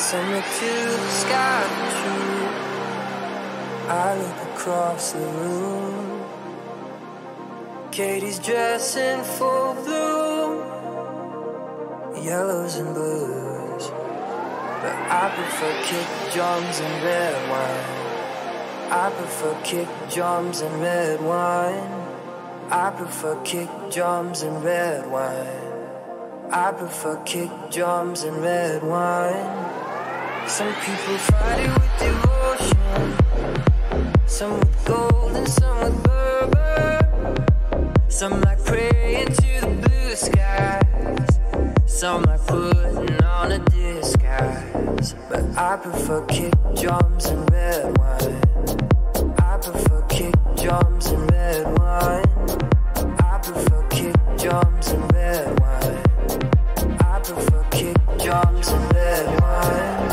Some look to the sky for truth. I look across the room. Katie's dressing full bloom, yellows and blues. But I prefer kick drums and red wine. I prefer kick drums and red wine. I prefer kick drums and red wine. I prefer kick drums and red wine. Some people fight it with devotion, some with gold and some with bourbon. Some like praying to the blue skies, some like putting on a disguise. But I prefer kick drums and red wine. I prefer kick drums and red wine. I prefer kick drums and red wine. I prefer kick drums and red wine.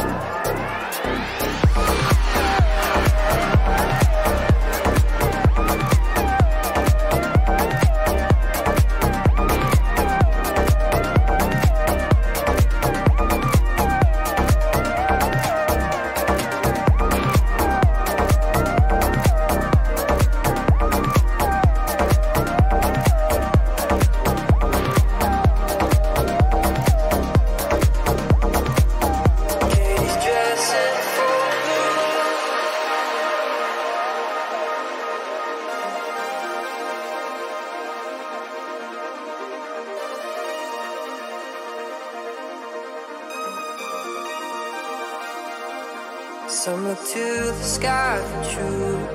Some look to the sky for truth.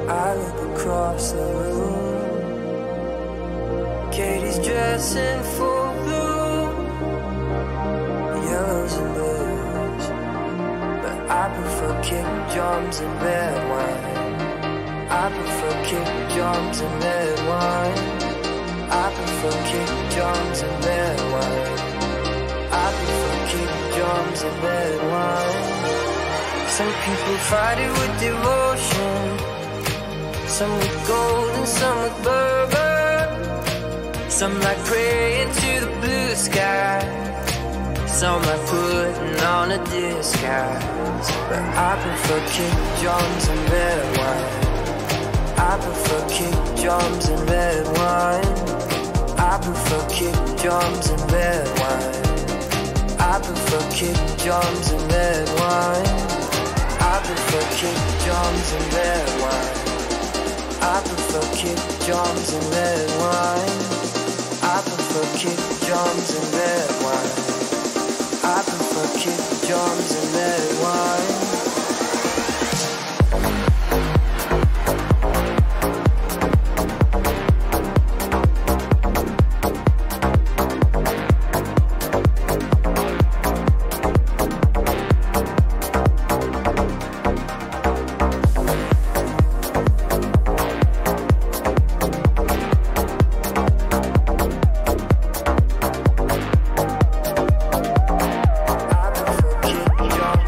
I look across the room. Katie's dressing full bloom, yellows and blues. But I prefer kick drums and red wine. I prefer kick drums and red wine. I prefer kick drums and red wine. I prefer kick drums and red wine. Some people fight it with devotion, some with gold and some with bourbon. Some like praying to the blue sky, some like putting on a disguise. But I prefer kick drums and red wine. I prefer kick drums and red wine. I prefer kick drums and red wine. I prefer kick drums and red wine. I prefer kick drums and red wine. I prefer kick drums and red wine. I prefer kick drums and red wine. I prefer kick drums and red wine. Drums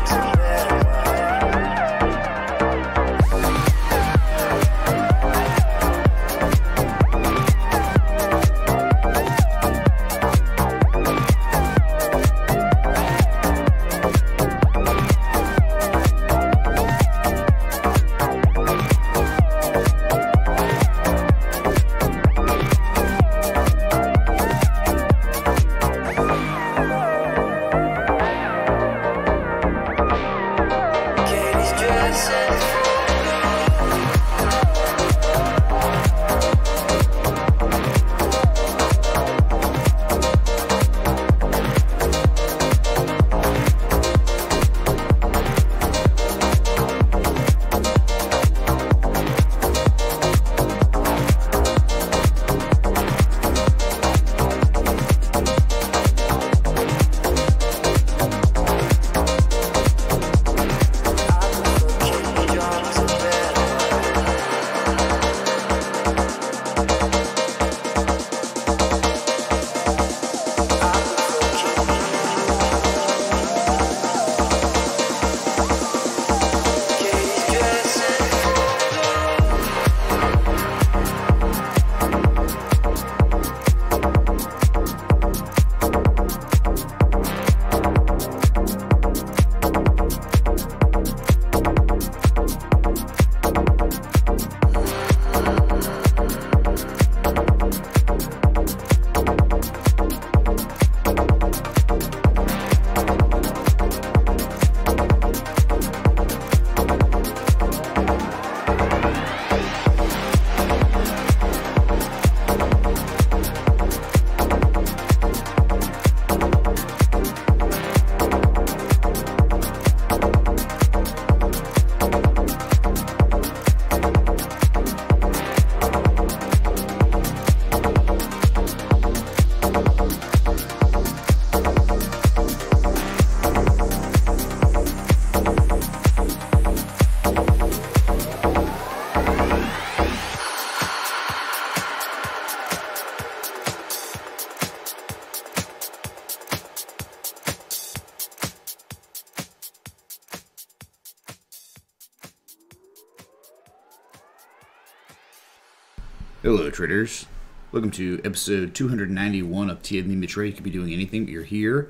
Hello traders, welcome to episode 291 of TME Trade. You could be doing anything, but you're here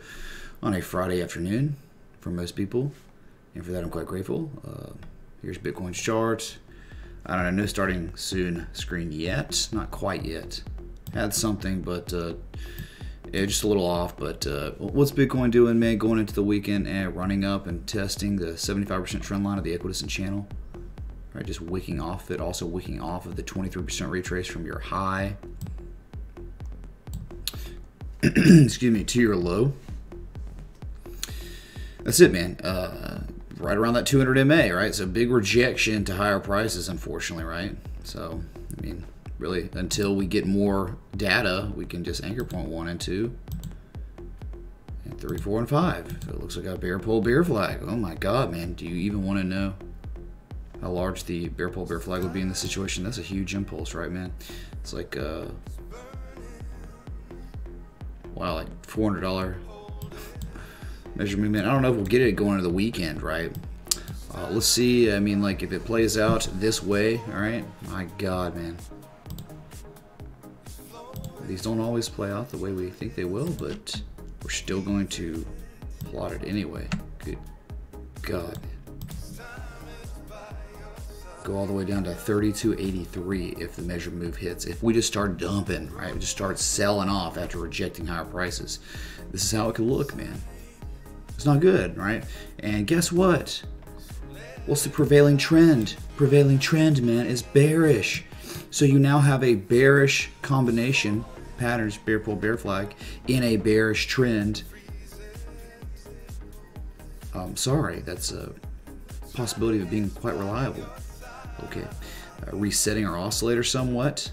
on a Friday afternoon for most people, and for that I'm quite grateful. Here's Bitcoin's chart. I don't know, no starting soon screen yet, not quite yet. Had something, but yeah, just a little off. But what's Bitcoin doing, man? Going into the weekend and running up and testing the 75% trend line of the equidistant channel. Right, just wicking off it, also wicking off of the 23% retrace from your high, excuse me, to your low. That's it, man. Right around that 200 MA, right? So big rejection to higher prices, unfortunately, right? So, I mean, really, until we get more data, we can just anchor point 1 and 2, and 3, 4, and 5. So it looks like a bear pole bear flag. Oh my God, man! Do you even want to know how large the bear pole bear flag would be in this situation? That's a huge impulse, right, man? It's like wow, like $400 measure movement. I don't know if we'll get it going into the weekend, right? Let's see. I mean, like, if it plays out this way, all right, my God, man, these don't always play out the way we think they will, but we're still going to plot it anyway. Good God, man. Go all the way down to 32.83 if the measure move hits. If we just start dumping, right, we just start selling off after rejecting higher prices, this is how it could look, man. It's not good, right? And guess what? What's the prevailing trend? Prevailing trend, man, is bearish. So you now have a bearish combination, patterns, bear pole, bear flag, in a bearish trend. Sorry, that's a possibility of being quite reliable. Okay, resetting our oscillator somewhat.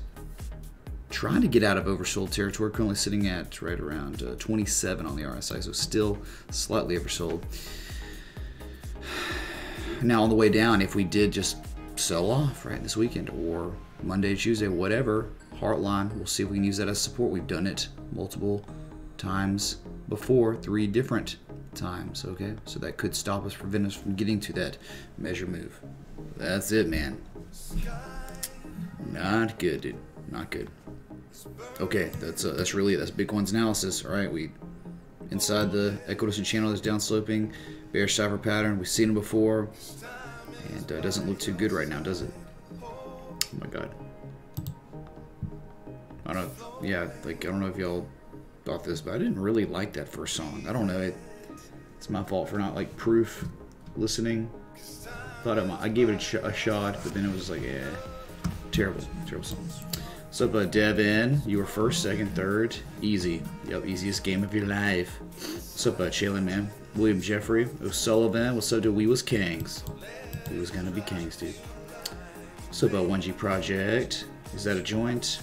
Trying to get out of oversold territory. Currently sitting at right around 27 on the RSI, so still slightly oversold. Now on the way down, if we did just sell off right this weekend or Monday, Tuesday, whatever, heart line, we'll see if we can use that as support. We've done it multiple times before, 3 different times. Okay, so that could stop us, prevent us from getting to that measure move. That's it, man. Not good, dude. Not good. Okay, that's really it. That's Bitcoin's analysis. All right, we inside the equidistant channel is downsloping, bearish cipher pattern. We've seen it before, and it doesn't look too good right now, does it? Oh my God. I don't. Yeah, like, I don't know if y'all thought this, but I didn't really like that first song. I don't know. It's my fault for not like proof listening. Thought I gave it a shot, but then it was like, yeah, terrible song. So, but Devin, you were first, second, third, easy. Yep, easiest game of your life. So, chillin', man. William Jeffrey, O'Sullivan. What's up, dude? We was kings. We was gonna be kings, dude. So, 1G Project. Is that a joint?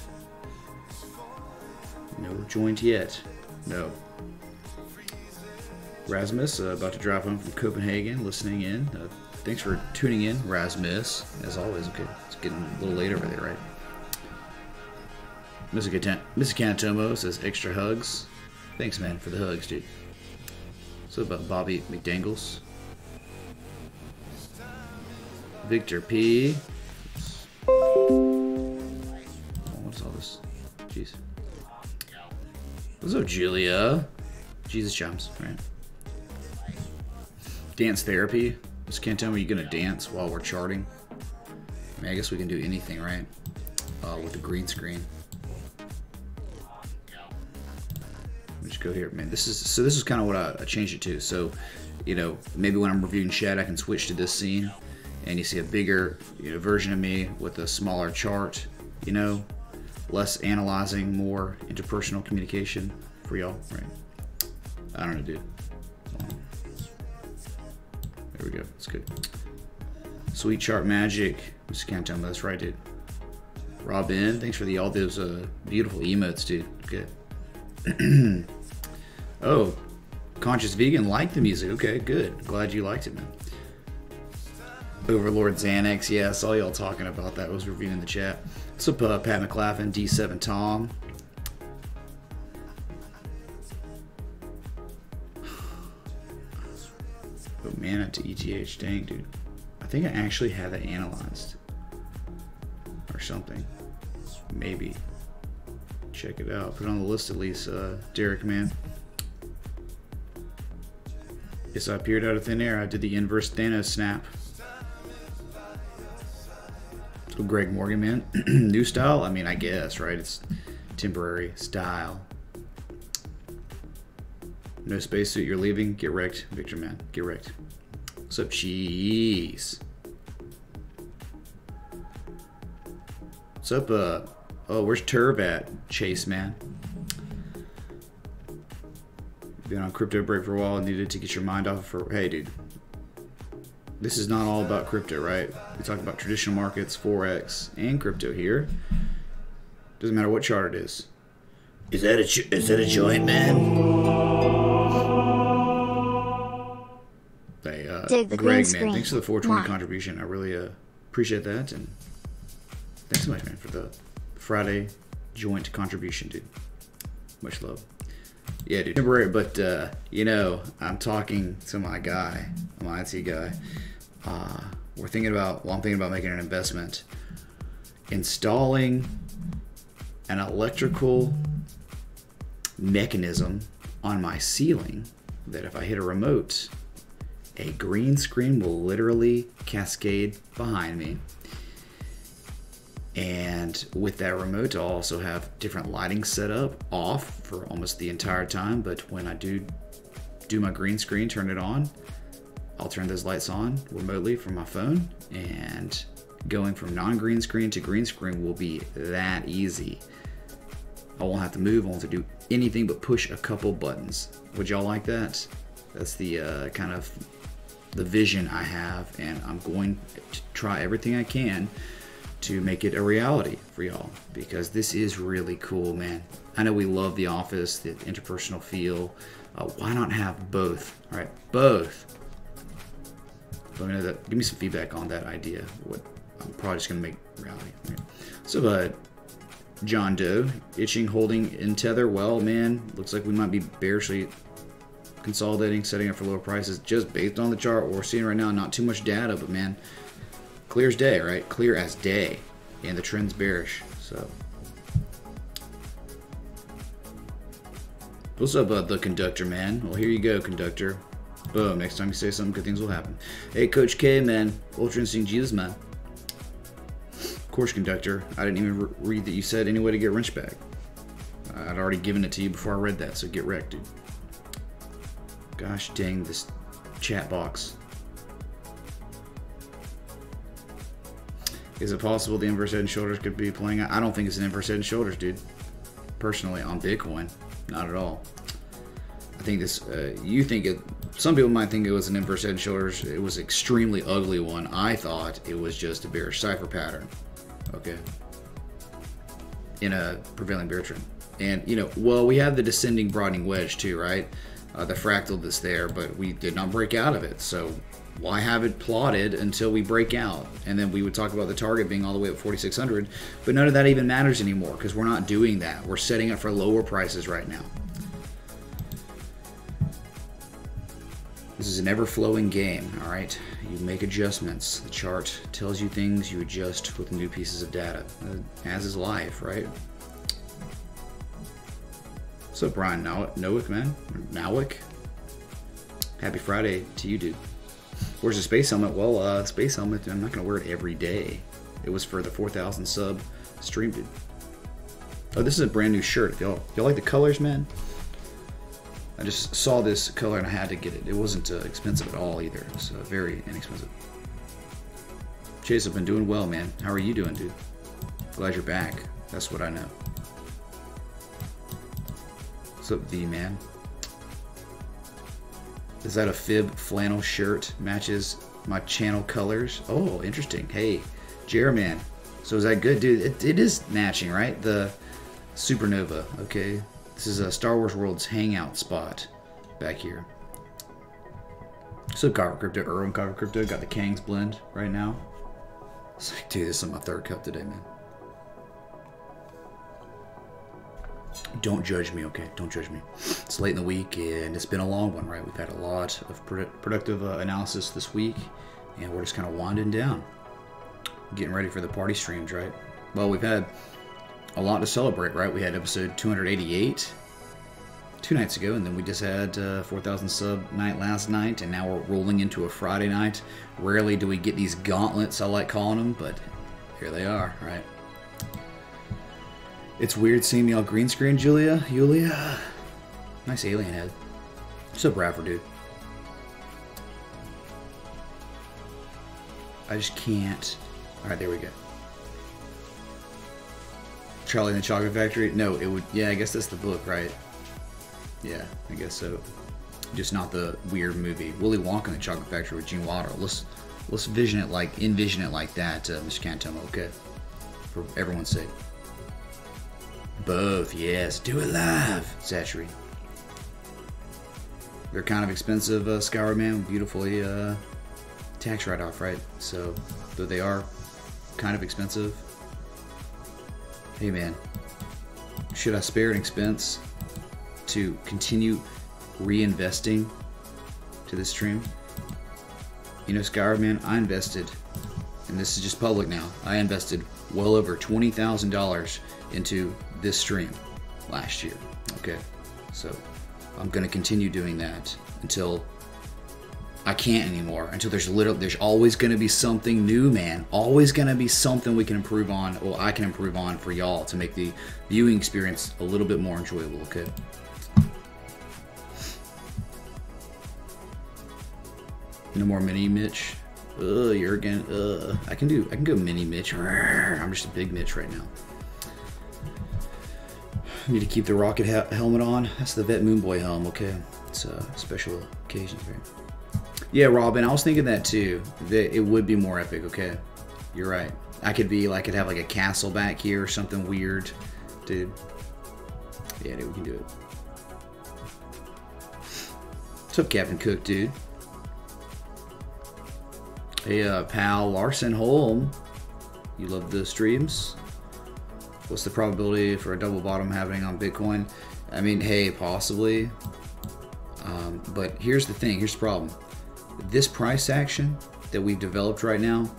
No joint yet. No. Rasmus, about to drive home from Copenhagen, listening in. Thanks for tuning in, Rasmus, as always. Okay, it's getting a little late over there, right? Mr. Canatomo says extra hugs. Thanks, man, for the hugs, dude. So about Bobby McDangles. Victor P. Oh, what's all this? Jeez. What's up, Julia? Jesus chimes, right? Dance therapy. Just can't tell me you're gonna dance while we're charting. I mean, I guess we can do anything, right? With the green screen. Let me just go here, man. This is kind of what I changed it to. So, you know, maybe when I'm reviewing chat, I can switch to this scene, and you see a bigger, you know, version of me with a smaller chart. You know, less analyzing, more interpersonal communication for y'all, right? I don't know, dude. There we go. That's good. Sweet chart magic. Just can't tell me that's right, dude. Robin, thanks for all those beautiful emotes, dude. Good. Oh, Conscious Vegan liked the music. Okay, good. Glad you liked it, man. Overlord Xanax. Yeah, I saw y'all talking about that. I was reviewing the chat. What's up, Pat McLaughlin, D7 Tom. But mana to ETH, dang, dude. I think I actually have that analyzed or something. maybe check it out. Put it on the list at least, Derek, man. Yes, I appeared out of thin air. I did the inverse Thanos snap. So Greg Morgan, man. New style? I mean, I guess, right? It's temporary style. No spacesuit, you're leaving? Get wrecked, Victor, man. Get wrecked. What's up, cheese? What's up, oh, where's Turb at? Chase, man. Been on crypto break for a while and needed to get your mind off for, hey, dude. This is not all about crypto, right? We talk about traditional markets, Forex, and crypto here. Doesn't matter what chart it is. Is that a joint, man? Hey, Dig the Greg, green man, thanks for the 420 screen. contribution. I really appreciate that, and thanks so much, man, for the Friday joint contribution, dude. Much love. Yeah, dude. Temporary, but you know, I'm talking to my guy, my IT guy. I'm thinking about making an investment, installing an electrical mechanism on my ceiling that if I hit a remote, a green screen will literally cascade behind me. And with that remote, I'll also have different lighting set up off for almost the entire time. But when I do my green screen, turn it on, I'll turn those lights on remotely from my phone. And going from non-green screen to green screen will be that easy. I won't have to move. I won't have to do anything but push a couple buttons. Would y'all like that? That's the kind of the vision I have. And I'm going to try everything I can to make it a reality for y'all, because this is really cool, man. I know we love the office, the interpersonal feel. Why not have both? All right, both. Let me know that. Give me some feedback on that idea. What I'm probably just gonna make reality. Right. So, John Doe, itching, holding in tether. Well, man, looks like we might be bearishly consolidating, setting up for lower prices, just based on the chart what we're seeing right now. Not too much data, but man. Clear as day, right? Clear as day. And the trend's bearish. So. What's up, the conductor, man? Well, here you go, conductor. Boom. Next time you say something, good things will happen. Hey, Coach K, man. Ultra Instinct Jesus, man. Of course, conductor. I didn't even read that you said any way to get wrench back. I'd already given it to you before I read that, so get wrecked, dude. Gosh dang, this chat box. Is it possible the inverse head and shoulders could be playing out? I don't think it's an inverse head and shoulders, dude. Personally, on Bitcoin, not at all. I think this, you think it, some people might think it was an inverse head and shoulders. It was an extremely ugly one. I thought it was just a bearish cipher pattern, okay, in a prevailing bear trend. And, you know, well, we have the descending broadening wedge too, right? The fractal that's there, but we did not break out of it. So why have it plotted until we break out? And then we would talk about the target being all the way up 4,600, but none of that even matters anymore because we're not doing that. We're setting up for lower prices right now. This is an ever-flowing game, all right? You make adjustments. The chart tells you things, you adjust with new pieces of data, as is life, right? What's up, Brian Nowick, man? Nowick? Happy Friday to you, dude. Where's the space helmet? Well, space helmet, I'm not going to wear it every day. It was for the 4,000 sub stream, dude. Oh, this is a brand new shirt. Y'all like the colors, man? I just saw this color and I had to get it. It wasn't expensive at all either. It's very inexpensive. Chase, I've been doing well, man. How are you doing, dude? Glad you're back. That's what I know. What's up, V, man? Is that a fib flannel shirt? Matches my channel colors. Oh, interesting. Hey, Jerman. So is that good, dude? It is matching, right? The supernova. Okay. This is a Star Wars World's hangout spot back here. So Cover Crypto, Erwin Cover Crypto. Got the Kang's blend right now. It's like, dude, this is my third cup today, man. Don't judge me, okay? Don't judge me. It's late in the week, and it's been a long one, right? We've had a lot of productive analysis this week, and we're just kind of winding down. Getting ready for the party streams, right? Well, we've had a lot to celebrate, right? We had episode 288 2 nights ago, and then we just had 4,000 sub night last night, and now we're rolling into a Friday night. Rarely do we get these gauntlets, I like calling them, but here they are, right? It's weird seeing me on green screen, Julia. Nice alien head. What's up, Bradford, dude? I just can't. Alright, there we go. Charlie and the Chocolate Factory? No, it would. Yeah, I guess that's the book, right? Yeah, I guess so. Just not the weird movie. Willy Wonka and the Chocolate Factory with Gene Wilder. Let's envision it like that, Mr. Cantomo, okay? For everyone's sake. Both, yes. Do it live, Satchery. They're kind of expensive, Skyward Man. Beautifully tax write-off, right? So, though they are kind of expensive. Hey, man. Should I spare an expense to continue reinvesting to this stream? You know, Skyward Man, I invested, and this is just public now, I invested well over $20,000 into this stream last year, okay? So I'm going to continue doing that until I can't anymore, until there's always going to be something new, man. Always going to be something we can improve on, or I can improve on for y'all to make the viewing experience a little bit more enjoyable, okay? No more mini Mitch. You're again. I can go mini Mitch. I'm just a big Mitch right now. Need to keep the rocket helmet on. That's the Vet Moonboy helm. Okay, it's special occasions, right? Yeah, Robin. I was thinking that too. That it would be more epic. Okay, you're right. I could have like a castle back here or something weird, dude. Yeah, dude, we can do it. What's up, Captain Cook, dude? Hey, pal Larson Holm, you love the streams? What's the probability for a double bottom happening on Bitcoin? I mean, hey, possibly. But here's the thing, here's the problem. This price action that we've developed right now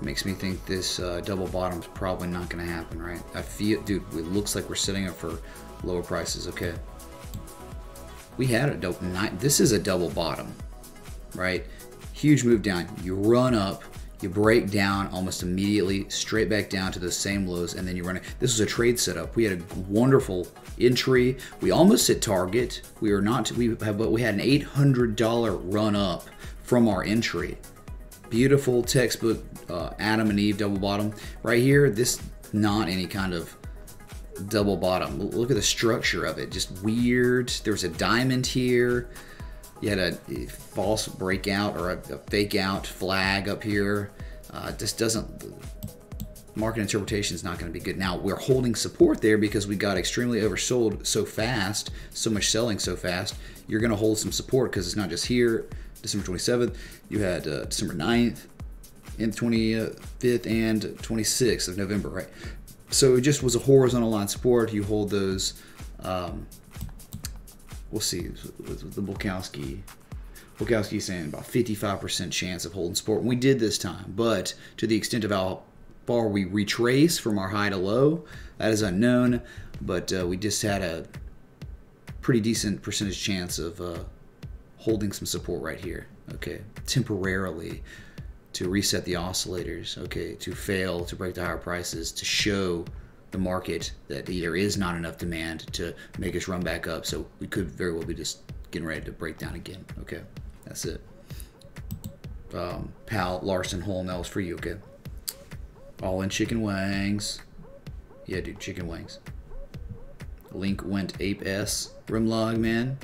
makes me think this double bottom's probably not going to happen, right? I feel, dude, it looks like we're setting up for lower prices, okay? We had a double, this is a double bottom, right? Huge move down, you run up, you break down almost immediately, straight back down to those same lows, and then you run it. This was a trade setup. We had a wonderful entry. We almost hit target. We had an $800 run up from our entry. Beautiful textbook Adam and Eve double bottom. Right here, this not any kind of double bottom. Look at the structure of it, just weird. There's a diamond here. You had a false breakout or a fake out flag up here. Just doesn't, market interpretation is not going to be good. Now we're holding support there because we got extremely oversold so fast, so much selling so fast. You're going to hold some support because it's not just here. December 27th, you had December 9th and 25th and 26th of November, right? So it just was a horizontal line support. You hold those. We'll see with the Bulkowski. Bulkowski's saying about 55% chance of holding support. And we did this time, but to the extent of how far we retrace from our high to low, that is unknown. But we just had a pretty decent percentage chance of holding some support right here. Okay, temporarily to reset the oscillators. Okay, to fail to break the higher prices, to show the market that there is not enough demand to make us run back up. So we could very well be just getting ready to break down again. Okay, that's it. Pal Larson Holm, that was for you. Okay, all in chicken wings. Yeah, dude, chicken wings. Link went ape s. Rimlog, man.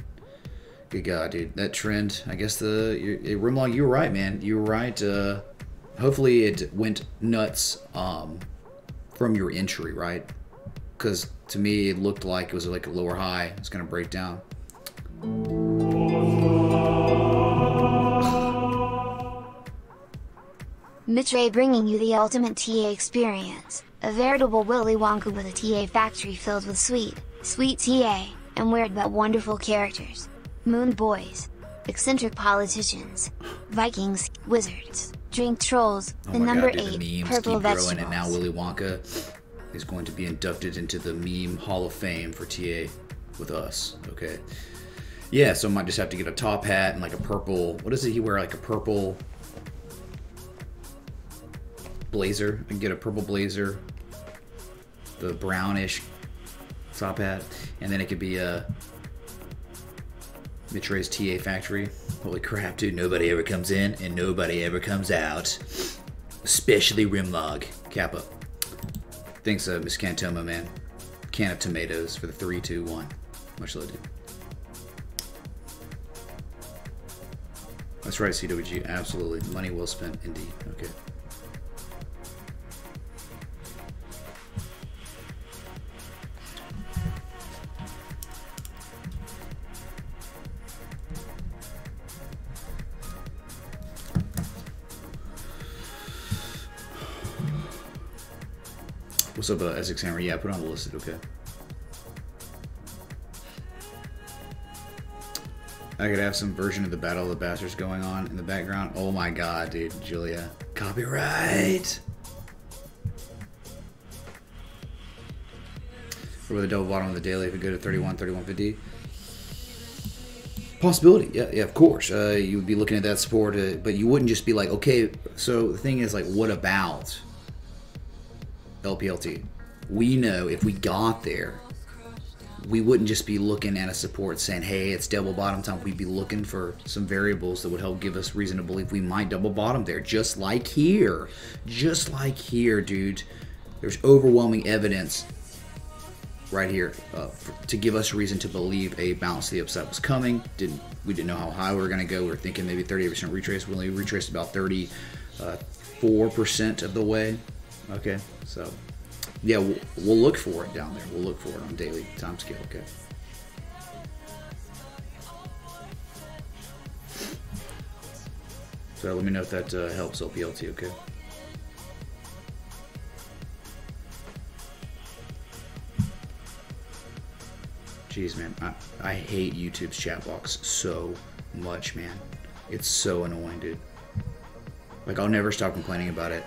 Good God, dude, that trend. I guess Rimlog, you were right, man. You were right. Hopefully it went nuts from your entry, right? Because to me it looked like it was like a lower high. It's gonna break down. Mitch Ray bringing you the ultimate TA experience, a veritable Willy Wonka with a TA factory filled with sweet TA, and weird but wonderful characters. Moon boys, eccentric politicians, Vikings, wizards, drink trolls, Oh the my number God, dude, 8, the memes purple keep growing, vegetables. and now Willy Wonka. is going to be inducted into the meme Hall of Fame for TA with us. Okay. Yeah, so I might just have to get a top hat and like a purple. What does he wear? Like a purple blazer. I can get a purple blazer, the brownish top hat, and then it could be a Mitra's TA Factory. Holy crap, dude! Nobody ever comes in and nobody ever comes out, especially Rimlog Kappa. Thanks, Miss Cantoma, man. Can of tomatoes for the 3, 2, 1. Much love, dude. That's right, CWG. Absolutely. Money well spent, indeed. Okay. What's up, Essex Hammer? Yeah, put on the list. Okay. I could have some version of the Battle of the Bastards going on in the background. Oh my god, dude. Julia. Copyright! Or with a double bottom of the daily if it go to 31, 31.50. Possibility. Yeah, of course. You would be looking at that sport, but you wouldn't just be like, okay, so the thing is, like, what about LPLT? We know if we got there, we wouldn't just be looking at a support saying, hey, it's double bottom time. We'd be looking for some variables that would help give us reason to believe we might double bottom there. Just like here. Just like here, dude. There's overwhelming evidence right here to give us reason to believe a bounce to the upside was coming. We didn't know how high we were going to go. We were thinking maybe 38% retrace. We only retraced about 34% of the way. Okay, so yeah, we'll look for it down there. We'll look for it on daily time scale. Okay. So let me know if that helps LPLT. Okay. Jeez, man, I hate YouTube's chat box so much, man. It's so annoying, dude. Like, I'll never stop complaining about it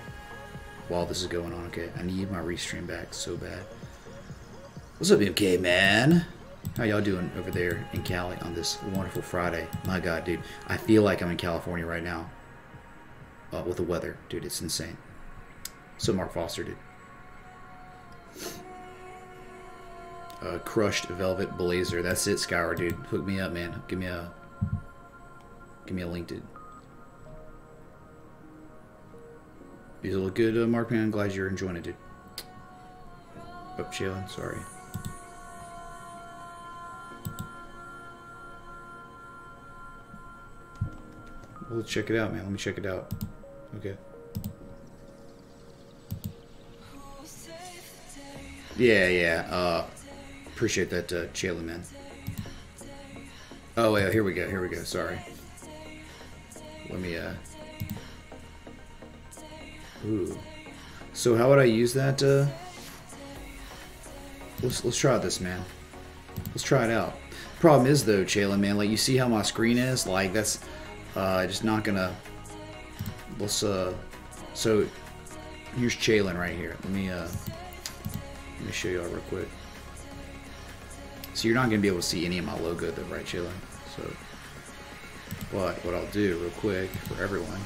while this is going on. Okay, I need my restream back so bad. What's up, MK, man? How y'all doing over there in Cali on this wonderful Friday? My God, dude, I feel like I'm in California right now with the weather, dude. It's insane. So Mark Foster, dude. Crushed velvet blazer. That's it, Scour, dude. Hook me up, man. Give me a link, dude. These look good, Mark, man. I'm glad you're enjoying it, dude. Oh, chilling. Sorry. Well, let's check it out, man. Let me check it out. Okay. Yeah. Appreciate that, Chaley, man. Oh, yeah, here we go. Sorry. Let me, Ooh. So how would I use that, Let's try this, man. Let's try it out. Problem is, though, Chaley, man, like, you see how my screen is? Like, that's, just not gonna... Let's, so, here's Chaley right here. Let me show y'all real quick. So you're not going to be able to see any of my logo though, right, Chillin? So, but what I'll do real quick for everyone.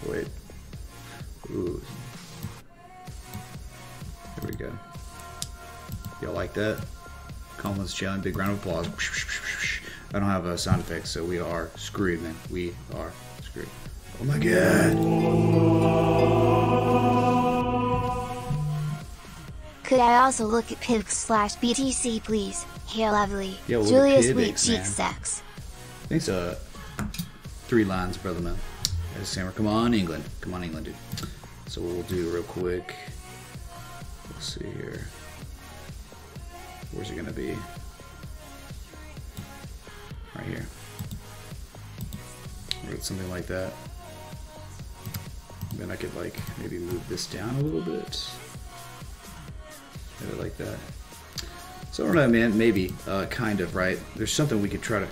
Wait. Ooh. There we go. Y'all like that? Compliments, Challenge, big round of applause. I don't have a sound effect, so we are screwed, man. We are screwed. Oh my god. Could I also look at Pivx/BTC, please? Hey, lovely. Yeah, we'll Julia's Pivx, sweet cheek man. sex. Thanks, 3 lines, brother man. Sammer, come on, England. Come on, England, dude. So what we'll do real quick. Let's see here. Where's it gonna be? Right here. Or something like that. Then I could like maybe move this down a little bit. Maybe like that. So I don't know, man. Maybe, kind of, right? There's something we could try to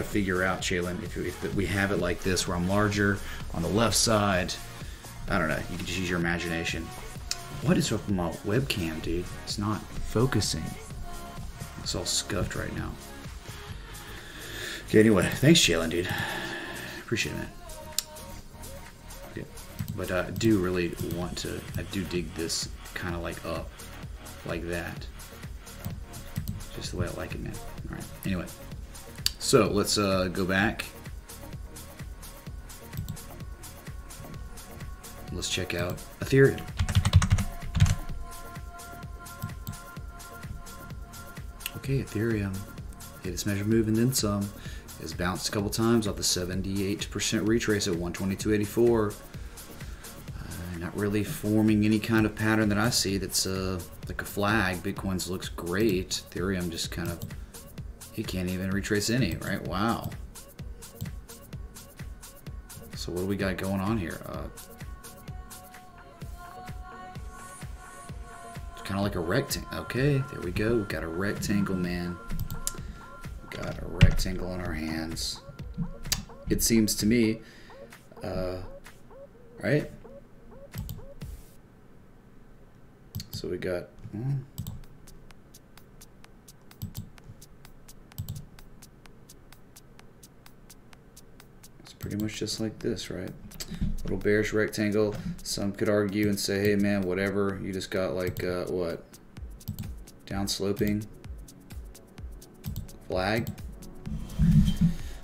figure out, Shaylin. If we have it like this, where I'm larger on the left side, I don't know. You can just use your imagination. What is up with my webcam, dude? It's not focusing. It's all scuffed right now. Okay, anyway, thanks, Shaylin, dude. Appreciate it. Okay. But I do really want to. I do dig this kind of like up, like that. Just the way I like it, man. All right. Anyway, so let's go back. Let's check out Ethereum. Okay, Ethereum hit its measured move and then some. Has bounced a couple times off the 78% retrace at 122.84. Not really forming any kind of pattern that I see that's like a flag. Bitcoin's looks great. Ethereum just kind of, it can't even retrace any, right? Wow. So what do we got going on here? It's kind of like a rectangle. Okay, there we go. We've got a rectangle, man. Got a rectangle in our hands. It seems to me, right? So we got, it's pretty much just like this, right? Little bearish rectangle. Some could argue and say, hey man, whatever, you just got like, what? Down sloping flag,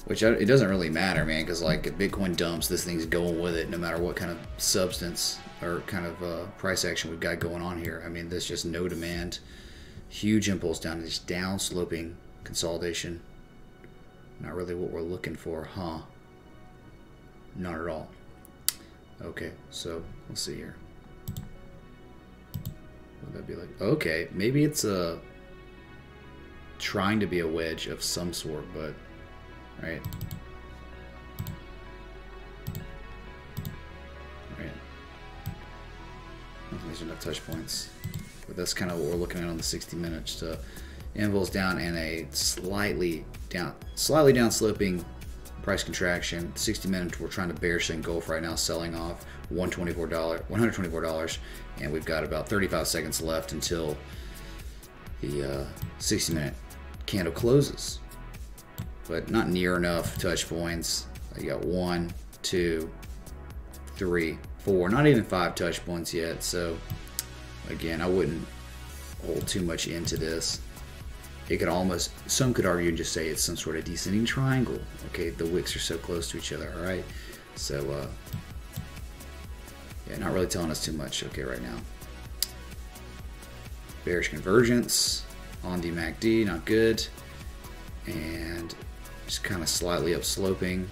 which it doesn't really matter, man, because like if Bitcoin dumps, this thing's going with it no matter what kind of substance or kind of price action we've got going on here. I mean, there's just no demand, huge impulse down, just down sloping consolidation. Not really what we're looking for, huh? Not at all. Okay, so let's see here. What would that be like? Okay, maybe it's a trying to be a wedge of some sort, but right, these are not touch points, but that's kind of what we're looking at on the 60 minutes. Impulse down and a slightly down sloping price contraction. 60 minutes, we're trying to bearish engulf right now, selling off $124, and we've got about 35 seconds left until the 60-minute candle closes, but not near enough touch points. You got 1, 2, 3, 4, not even 5 touch points yet. So again, I wouldn't hold too much into this. It could almost, some could argue and just say it's some sort of descending triangle. Okay, the wicks are so close to each other. All right, so yeah, not really telling us too much. Okay, right now, bearish convergence on the MACD, not good, and just kind of slightly upsloping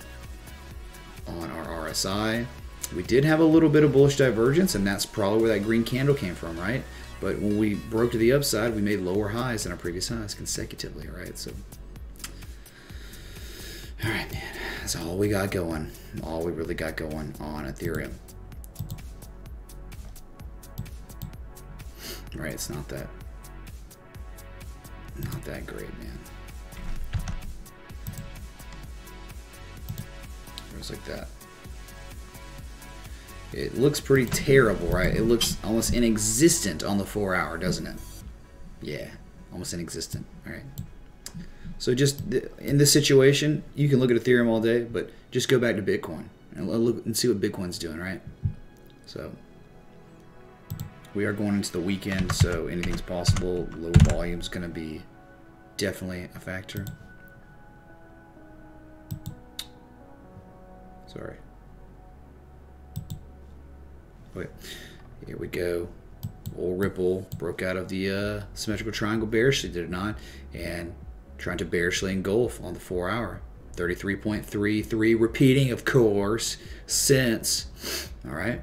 on our RSI. We did have a little bit of bullish divergence, and that's probably where that green candle came from, right? But when we broke to the upside, we made lower highs than our previous highs consecutively, right? So, all right, man, that's all we got going. All we really got going on Ethereum. Right, it's not that great, man. It was like that. It looks pretty terrible, right? It looks almost inexistent on the 4 hour, doesn't it? Yeah, almost inexistent. All right. So just in this situation, you can look at Ethereum all day, but just go back to Bitcoin and look and see what Bitcoin's doing, right? So we are going into the weekend, so anything's possible. Low volume is going to be definitely a factor. Sorry. Okay, here we go. Old Ripple broke out of the symmetrical triangle bearishly, did it not? And trying to bearishly engulf on the 4 hour. 33.33, repeating, of course, since. All right.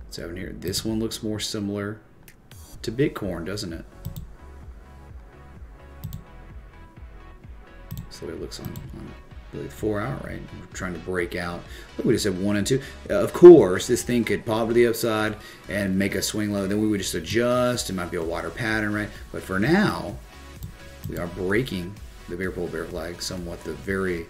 What's happening here? This one looks more similar to Bitcoin, doesn't it? That's the way it looks on really 4 hour, right? We're trying to break out. Look, we just have 1 and 2. Of course, this thing could pop to the upside and make a swing low. Then we would just adjust. It might be a wider pattern, right? But for now, we are breaking the bear pole bear flag somewhat. The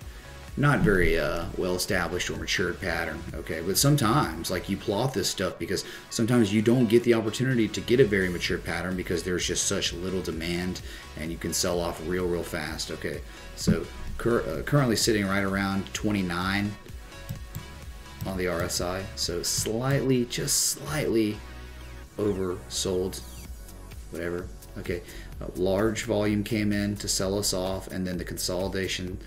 not very well established or matured pattern, okay? But sometimes, like, you plot this stuff because sometimes you don't get the opportunity to get a very mature pattern because there's just such little demand and you can sell off real fast, okay? So currently sitting right around 29 on the RSI, so just slightly oversold, whatever, okay? A large volume came in to sell us off, and then the consolidation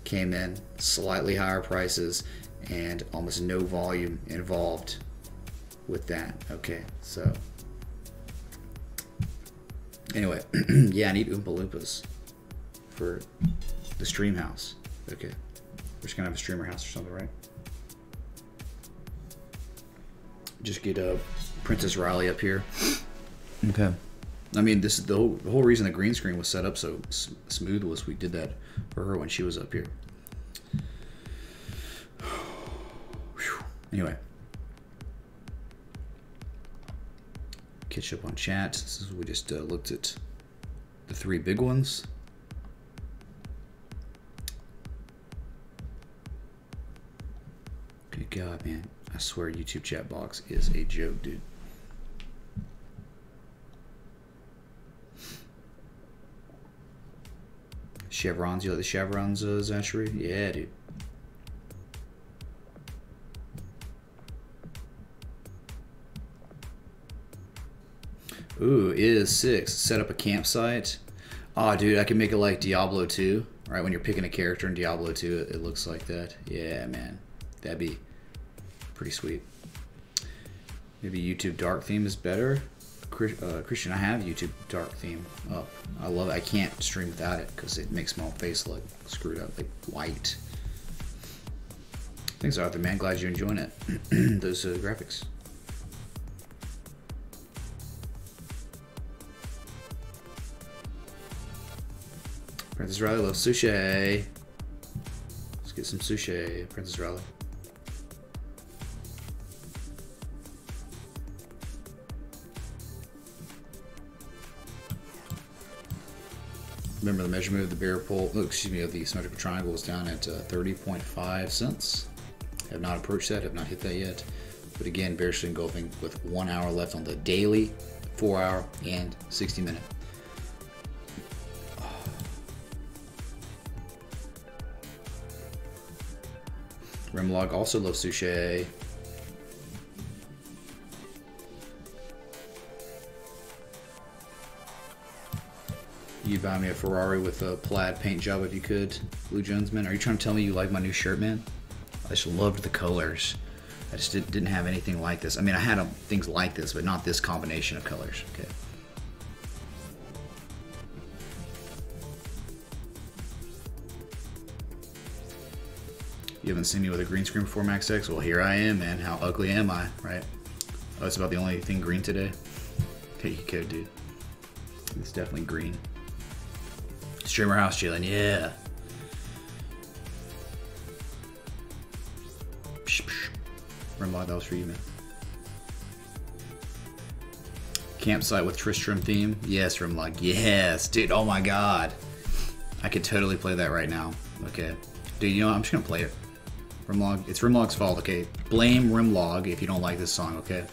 came in, slightly higher prices, and almost no volume involved with that. Okay, so anyway, yeah, I need Oompa Loompas for the stream house. Okay, we're just gonna have a streamer house or something, right? Just get Princess Riley up here. Okay. I mean, this is the whole reason the green screen was set up so smooth was we did that for her when she was up here. Anyway, catch up on chat. This is, we just looked at the 3 big ones. Good God, man! I swear, YouTube chat box is a joke, dude. Chevrons, you like the chevrons, Zachary? Yeah, dude. Ooh, is 6. Set up a campsite. Oh, dude, I can make it like Diablo 2. Right, when you're picking a character in Diablo 2, it looks like that. Yeah, man. That'd be pretty sweet. Maybe YouTube dark theme is better. Christian, I have YouTube dark theme up. I love it. I can't stream without it because it makes my whole face look screwed up, like white. Thanks, Arthur, man. Glad you're enjoying it. Those graphics. Princess Riley loves sushi. Let's get some sushi, Princess Riley. Remember the measurement of the bear pole, of the symmetrical triangle was down at 30.5 cents. Have not approached that, have not hit that yet. But again, bearishly engulfing with 1 hour left on the daily, 4 hour, and 60 minute. Rimlog also loves sushi. You'd buy me a Ferrari with a plaid paint job if you could, Blue Jones, man. Are you trying to tell me you like my new shirt, man? I just loved the colors. I just didn't have anything like this. I mean, I had things like this, but not this combination of colors. Okay. You haven't seen me with a green screen before, Max X? Well, here I am, man. How ugly am I, right? Oh, it's about the only thing green today? Take your code, dude. It's definitely green. Streamer house chilling, yeah. Rimlog, that was for you, man. Campsite with Tristram theme. Yes, Rimlog. Yes, dude. Oh my God. I could totally play that right now. Okay. Dude, you know what? I'm just going to play it. Rimlog. It's Rimlog's fault, okay? Blame Rimlog if you don't like this song, okay?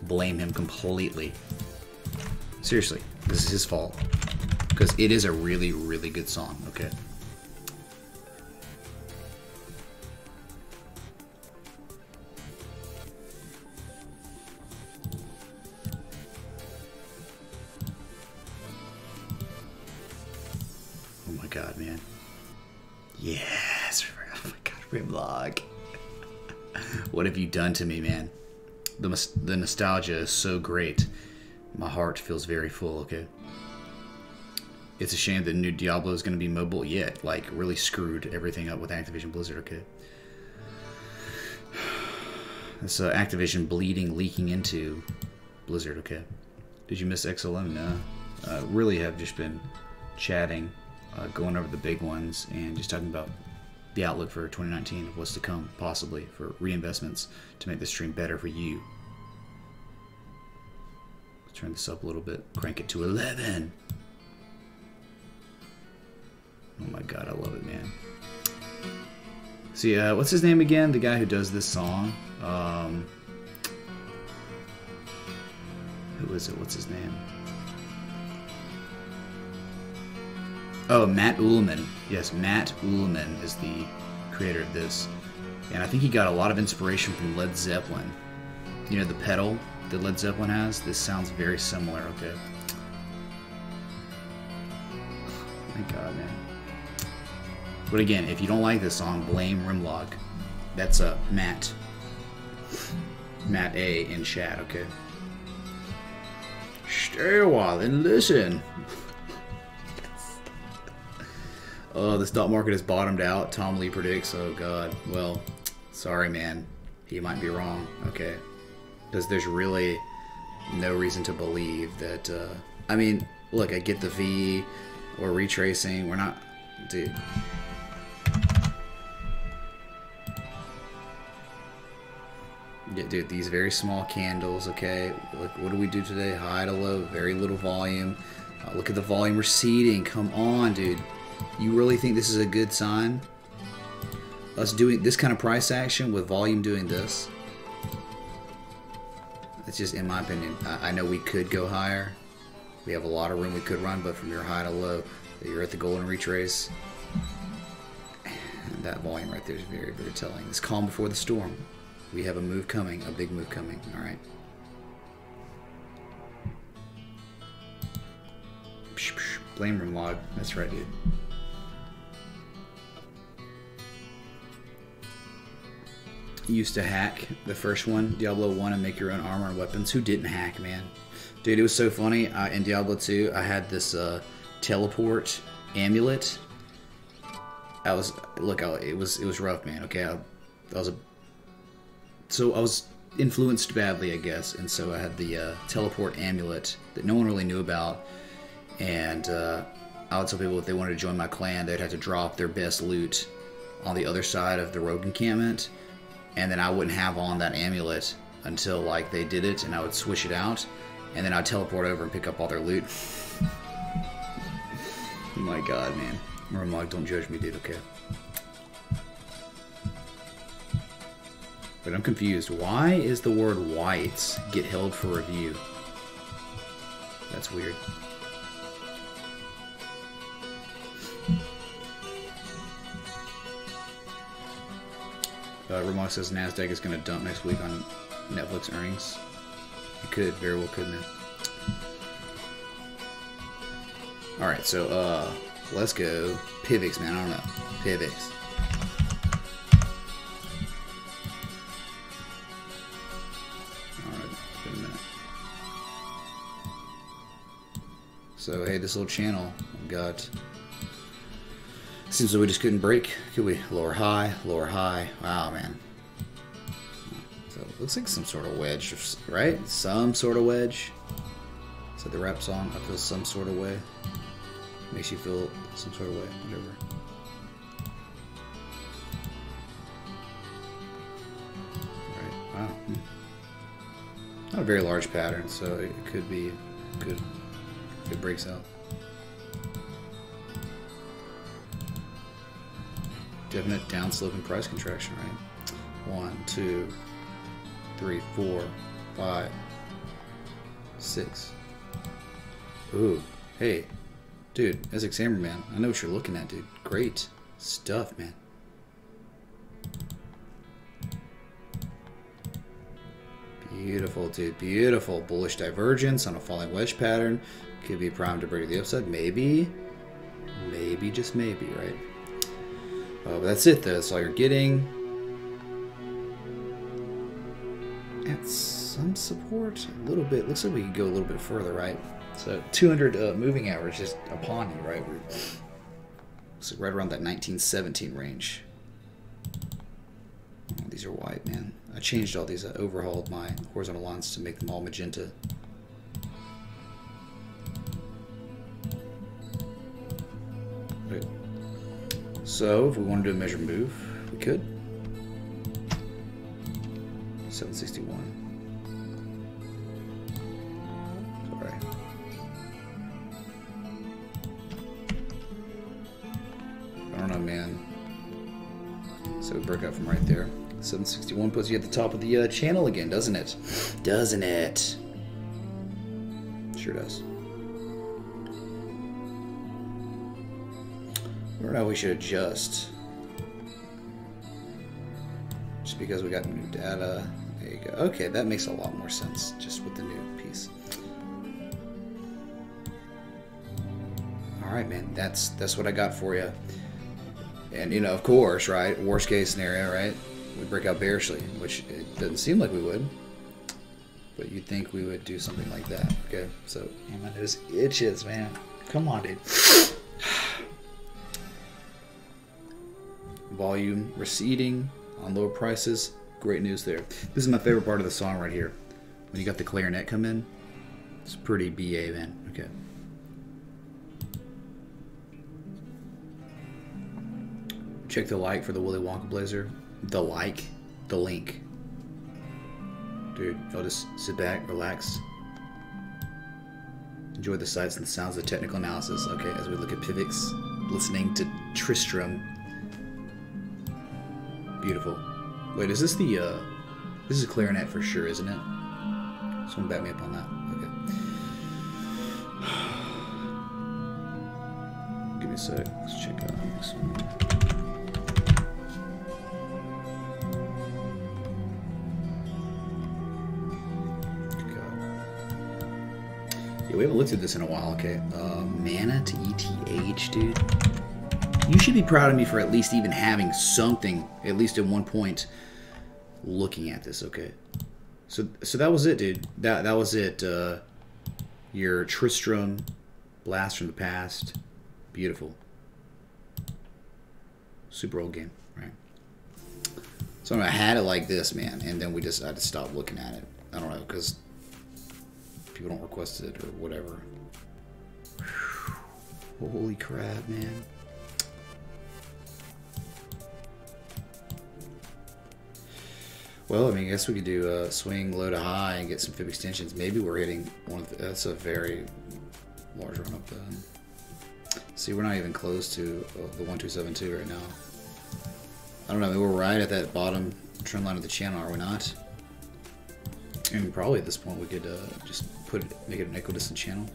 Blame him completely. Seriously. This is his fault. Because it is a really, really good song, okay? Oh my God, man. Yes! Oh my God, Rimlog. What have you done to me, man? The nostalgia is so great. My heart feels very full, okay? It's a shame that new Diablo is going to be mobile yet. Like, really screwed everything up with Activision Blizzard, okay? It's Activision bleeding, leaking into Blizzard, okay? Did you miss XLM? No. Really have just been chatting, going over the big ones, and just talking about the outlook for 2019, what's to come, possibly, for reinvestments to make this stream better for you. Let's turn this up a little bit, crank it to 11. Oh my god, I love it, man. See, what's his name again? The guy who does this song. Who is it? What's his name? Oh, Matt Uelmen. Yes, Matt Uelmen is the creator of this. And I think he got a lot of inspiration from Led Zeppelin. You know, the pedal that Led Zeppelin has? This sounds very similar, okay? My god, man. But again, if you don't like this song, blame Rimlog. That's Matt. Matt A in chat, okay? Stay a while and listen. Oh, the stock market has bottomed out, Tom Lee predicts. Oh god. Well, sorry man. He might be wrong. Okay. There's really no reason to believe that I mean, look, I get the V or retracing. We're not, dude. Yeah, dude, these very small candles, okay? Look, what do we do today? High to low, very little volume. Look at the volume receding. Come on, dude. You really think this is a good sign? Us doing this kind of price action with volume doing this? It's just, in my opinion, I know we could go higher. We have a lot of room we could run, but from your high to low, you're at the golden retrace. And that volume right there is very, very telling. It's calm before the storm. We have a move coming, a big move coming, alright? Blame room log, that's right, dude. You used to hack the first one, Diablo 1, and make your own armor and weapons. Who didn't hack, man? Dude, it was so funny. In Diablo 2, I had this teleport amulet. It was rough, man, okay? So I was influenced badly, I guess, and so I had the teleport amulet that no one really knew about, and I would tell people if they wanted to join my clan, they'd have to drop their best loot on the other side of the rogue encampment, and then I wouldn't have on that amulet until like they did it, and I would switch it out, and then I'd teleport over and pick up all their loot. Oh my god, man. Remog, don't judge me, dude, okay? But I'm confused. Why is the word whites get held for review? That's weird. Remog says NASDAQ is going to dump next week on Netflix earnings. It could, very well couldn't it? Alright, so let's go. Pivx, man, I don't know. Pivx. So, hey, this little channel, I've got, seems like we just couldn't break, could we? Lower high, wow, man. So, it looks like some sort of wedge, right? Some sort of wedge. Is that the rap song? I feel some sort of way. Makes you feel some sort of way, whatever. Alright, wow. Not a very large pattern, so it could be good. If it breaks out. Definite downslope and price contraction, right? 1, 2, 3, 4, 5, 6. Ooh, hey, dude, Essex Hammerman, I know what you're looking at, dude. Great stuff, man. Beautiful, dude. Beautiful. Bullish divergence on a falling wedge pattern. Could be primed to break the upside. Maybe. Maybe, just maybe, right? But that's it, though. That's all you're getting. At some support. A little bit. Looks like we could go a little bit further, right? So 200 moving average is upon you, right? So right around that 1917 range. Oh, these are white, man. I changed all these. I overhauled my horizontal lines to make them all magenta. Right. So if we wanted to do a measured move, we could. 761. Sorry. I don't know, man. So we broke out from right there. 761 puts you at the top of the channel again, doesn't it? Doesn't it? Sure does. I don't know, we should adjust. Just because we got new data. There you go. Okay, that makes a lot more sense just with the new piece. Alright, man, that's what I got for you. And, you know, of course, right, worst case scenario, right, we break out Bearishly, which it doesn't seem like we would. But you'd think we would do something like that. Okay, so, man, my nose itches, man. Come on, dude. Volume receding on lower prices. Great news there. This is my favorite part of the song right here. When you got the clarinet come in, it's pretty BA, man. Okay. Check the like for the Willy Wonka blazer. The like, the link. Dude, I'll just sit back, relax. Enjoy the sights and the sounds of technical analysis. Okay, as we look at Pivx, listening to Tristram. Beautiful. Wait, is this the, this is a clarinet for sure, isn't it? Someone back me up on that. Okay. Give me a sec. Let's check out this one. Yeah, we haven't looked at this in a while, okay? Mana to ETH, dude. You should be proud of me for at least even having something, at least at one point, looking at this, okay? So that was it, dude. That was it. Your Tristram, Blast from the Past. Beautiful. Super old game, right? So I had it like this, man, and then we decided to stop looking at it. I don't know, because people don't request it or whatever. Whew. Holy crap, man. Well, I mean, I guess we could do swing low to high and get some fib extensions. Maybe we're hitting one of the, that's a very large run up then. See, we're not even close to the 1272 right now. I don't know, we're right at that bottom trend line of the channel, are we not? And probably at this point we could just make it an equidistant channel.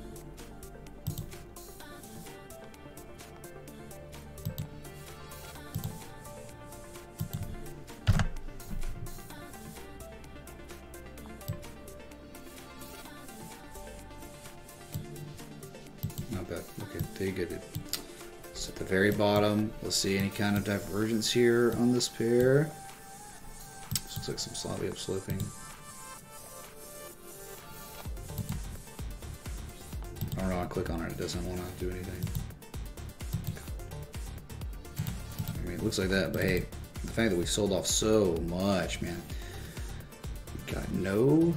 Not bad. Okay, there you go, dude. So at the very bottom, let's see any kind of divergence here on this pair. This looks like some sloppy upsloping. I don't know, I click on it, it doesn't want to do anything. I mean, it looks like that, but hey, the fact that we've sold off so much, man. We've got no,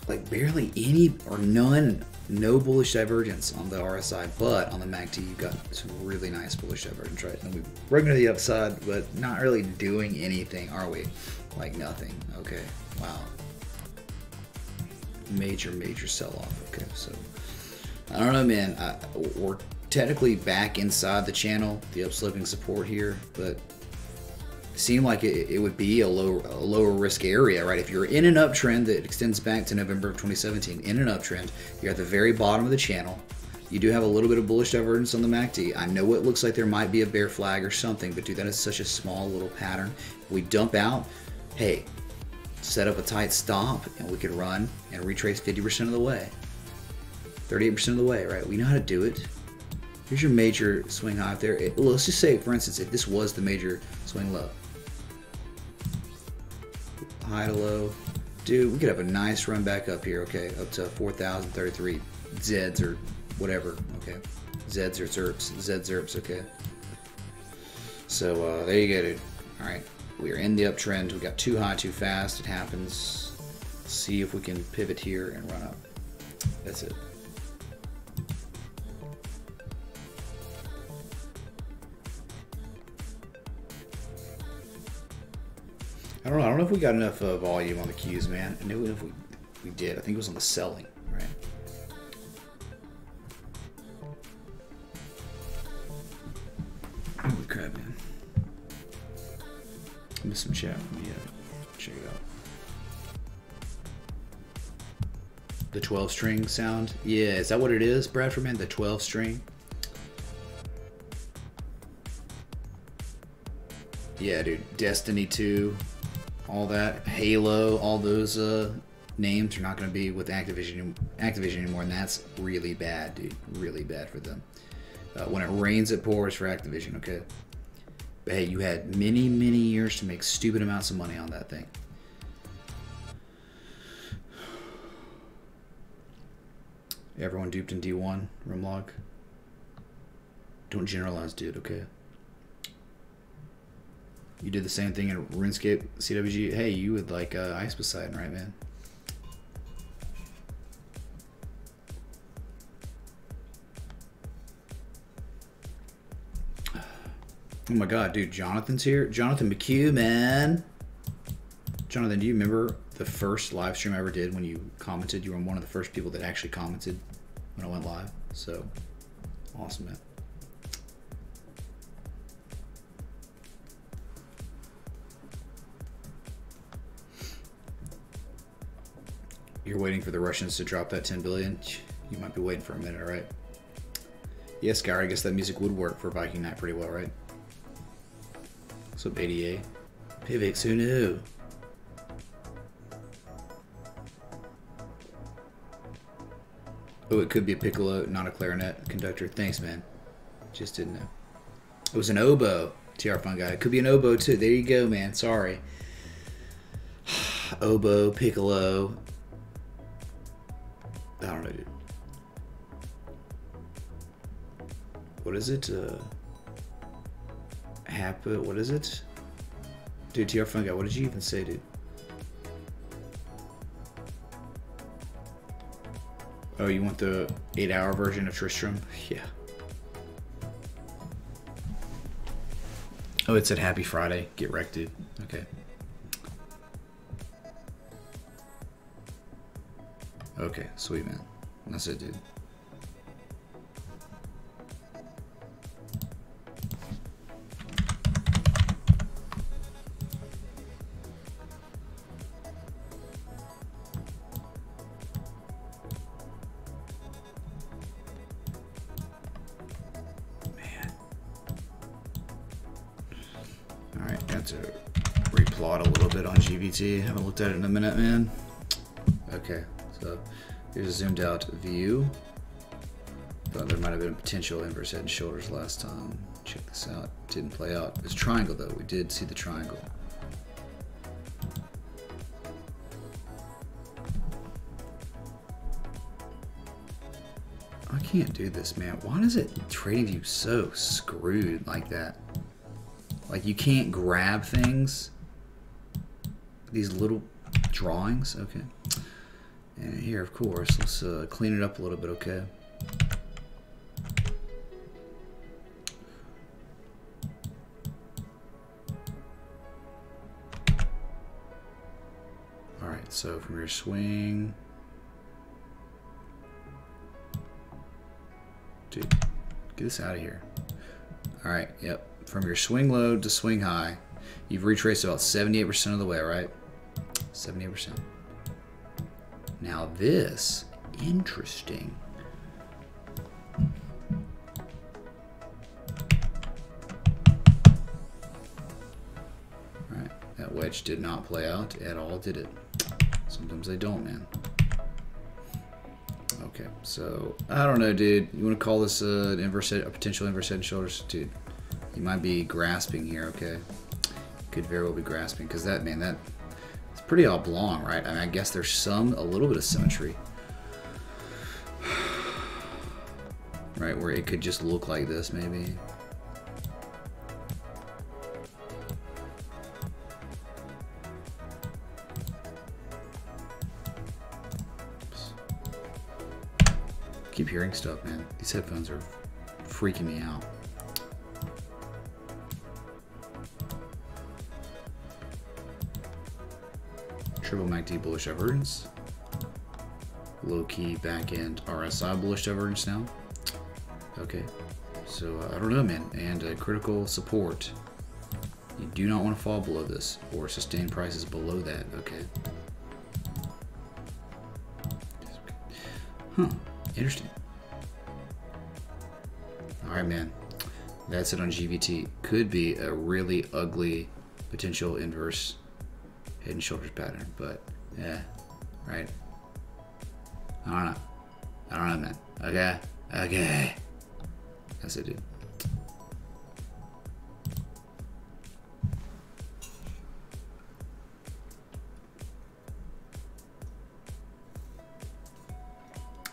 like barely any or none, no bullish divergence on the RSI, but on the MACD you've got some really nice bullish divergence, right? And we've broken to the upside, but not really doing anything, are we? Like nothing. Okay, wow. Major sell-off. Okay, so I don't know, man. We're technically back inside the channel, the upsloping support here, but it seemed like it would be a lower risk area, right? If you're in an uptrend that extends back to November of 2017, in an uptrend, you're at the very bottom of the channel. You do have a little bit of bullish divergence on the MACD. I know it looks like there might be a bear flag or something, but dude, that is such a small little pattern. If we dump out, hey, set up a tight stop and we could run and retrace 50% of the way, 38% of the way, right? We know how to do it. Here's your major swing high up there. Let's just say, for instance, if this was the major swing low, high to low, dude, we could have a nice run back up here, okay, up to 4,033 Zeds or whatever, okay, Zeds or ZERPs, okay. So there you go, dude. All right. We are in the uptrend. We got too high too fast. It happens. See if we can pivot here and run up. That's it. I don't know. I don't know if we got enough volume on the Qs, man. I knew if we did. I think it was on the selling, right? Holy crap, man. I missed some chat from you. Check it out. The 12 string sound? Yeah, is that what it is, Bradford, man? The 12 string? Yeah, dude. Destiny 2, all that. Halo, all those names are not going to be with Activision anymore, and that's really bad, dude. Really bad for them. When it rains, it pours for Activision, okay? But hey, you had many, many years to make stupid amounts of money on that thing. Everyone duped in D1, Rimlog. Don't generalize, dude, okay? You did the same thing in RuneScape CWG. Hey, you would like Ice Poseidon, right, man? Oh my god, dude, Jonathan's here. Jonathan McHugh, man. Jonathan, do you remember the first live stream I ever did when you commented? You were one of the first people that actually commented when I went live. So, awesome, man. You're waiting for the Russians to drop that 10 billion? You might be waiting for a minute, all right? Yes, Gary, I guess that music would work for Viking Night pretty well, right? What's up, ADA? Pivx, who knew? Oh, it could be a piccolo, not a clarinet conductor. Thanks, man. Just didn't know. It was an oboe, TR Fun Guy. It could be an oboe, too. There you go, man. Sorry. Oboe, piccolo. I don't know, dude. What is it? What is it? Dude, TR Fun Guy, what did you even say, dude? Oh, you want the 8-hour version of Tristram? Yeah. Oh, it said Happy Friday. Get wrecked, dude. Okay. Okay, sweet, man. That's it, dude. Haven't looked at it in a minute, man. Okay, so here's a zoomed out view. Thought there might have been a potential inverse head and shoulders last time. Check this out. Didn't play out. It's triangle though. We did see the triangle. I can't do this, man. Why does it trading view so screwed like that? Like you can't grab things. These little drawings, okay. And here, of course, let's clean it up a little bit, okay. All right, so from your swing, dude, get this out of here. All right, yep. From your swing low to swing high, you've retraced about 78% of the way, right? 78%. Now this, interesting. Alright, that wedge did not play out at all, did it? Sometimes they don't, man. Okay, so, I don't know, dude. You want to call this a potential inverse head and shoulders? Dude, you might be grasping here, okay? Could very well be grasping, because that, man, that... pretty oblong, right? I mean, I guess there's a little bit of symmetry. Right, where it could just look like this, maybe. Oops. Keep hearing stuff, man. These headphones are freaking me out. Triple MACD bullish divergence. Low-key back-end RSI bullish divergence now. Okay, so I don't know, man. And critical support. You do not want to fall below this or sustain prices below that. Okay. Huh. Interesting. Alright, man. That's it on GVT. Could be a really ugly potential inverse head and shoulders pattern, but yeah, right? I don't know. I don't know, man. Okay. Okay. That's it, dude.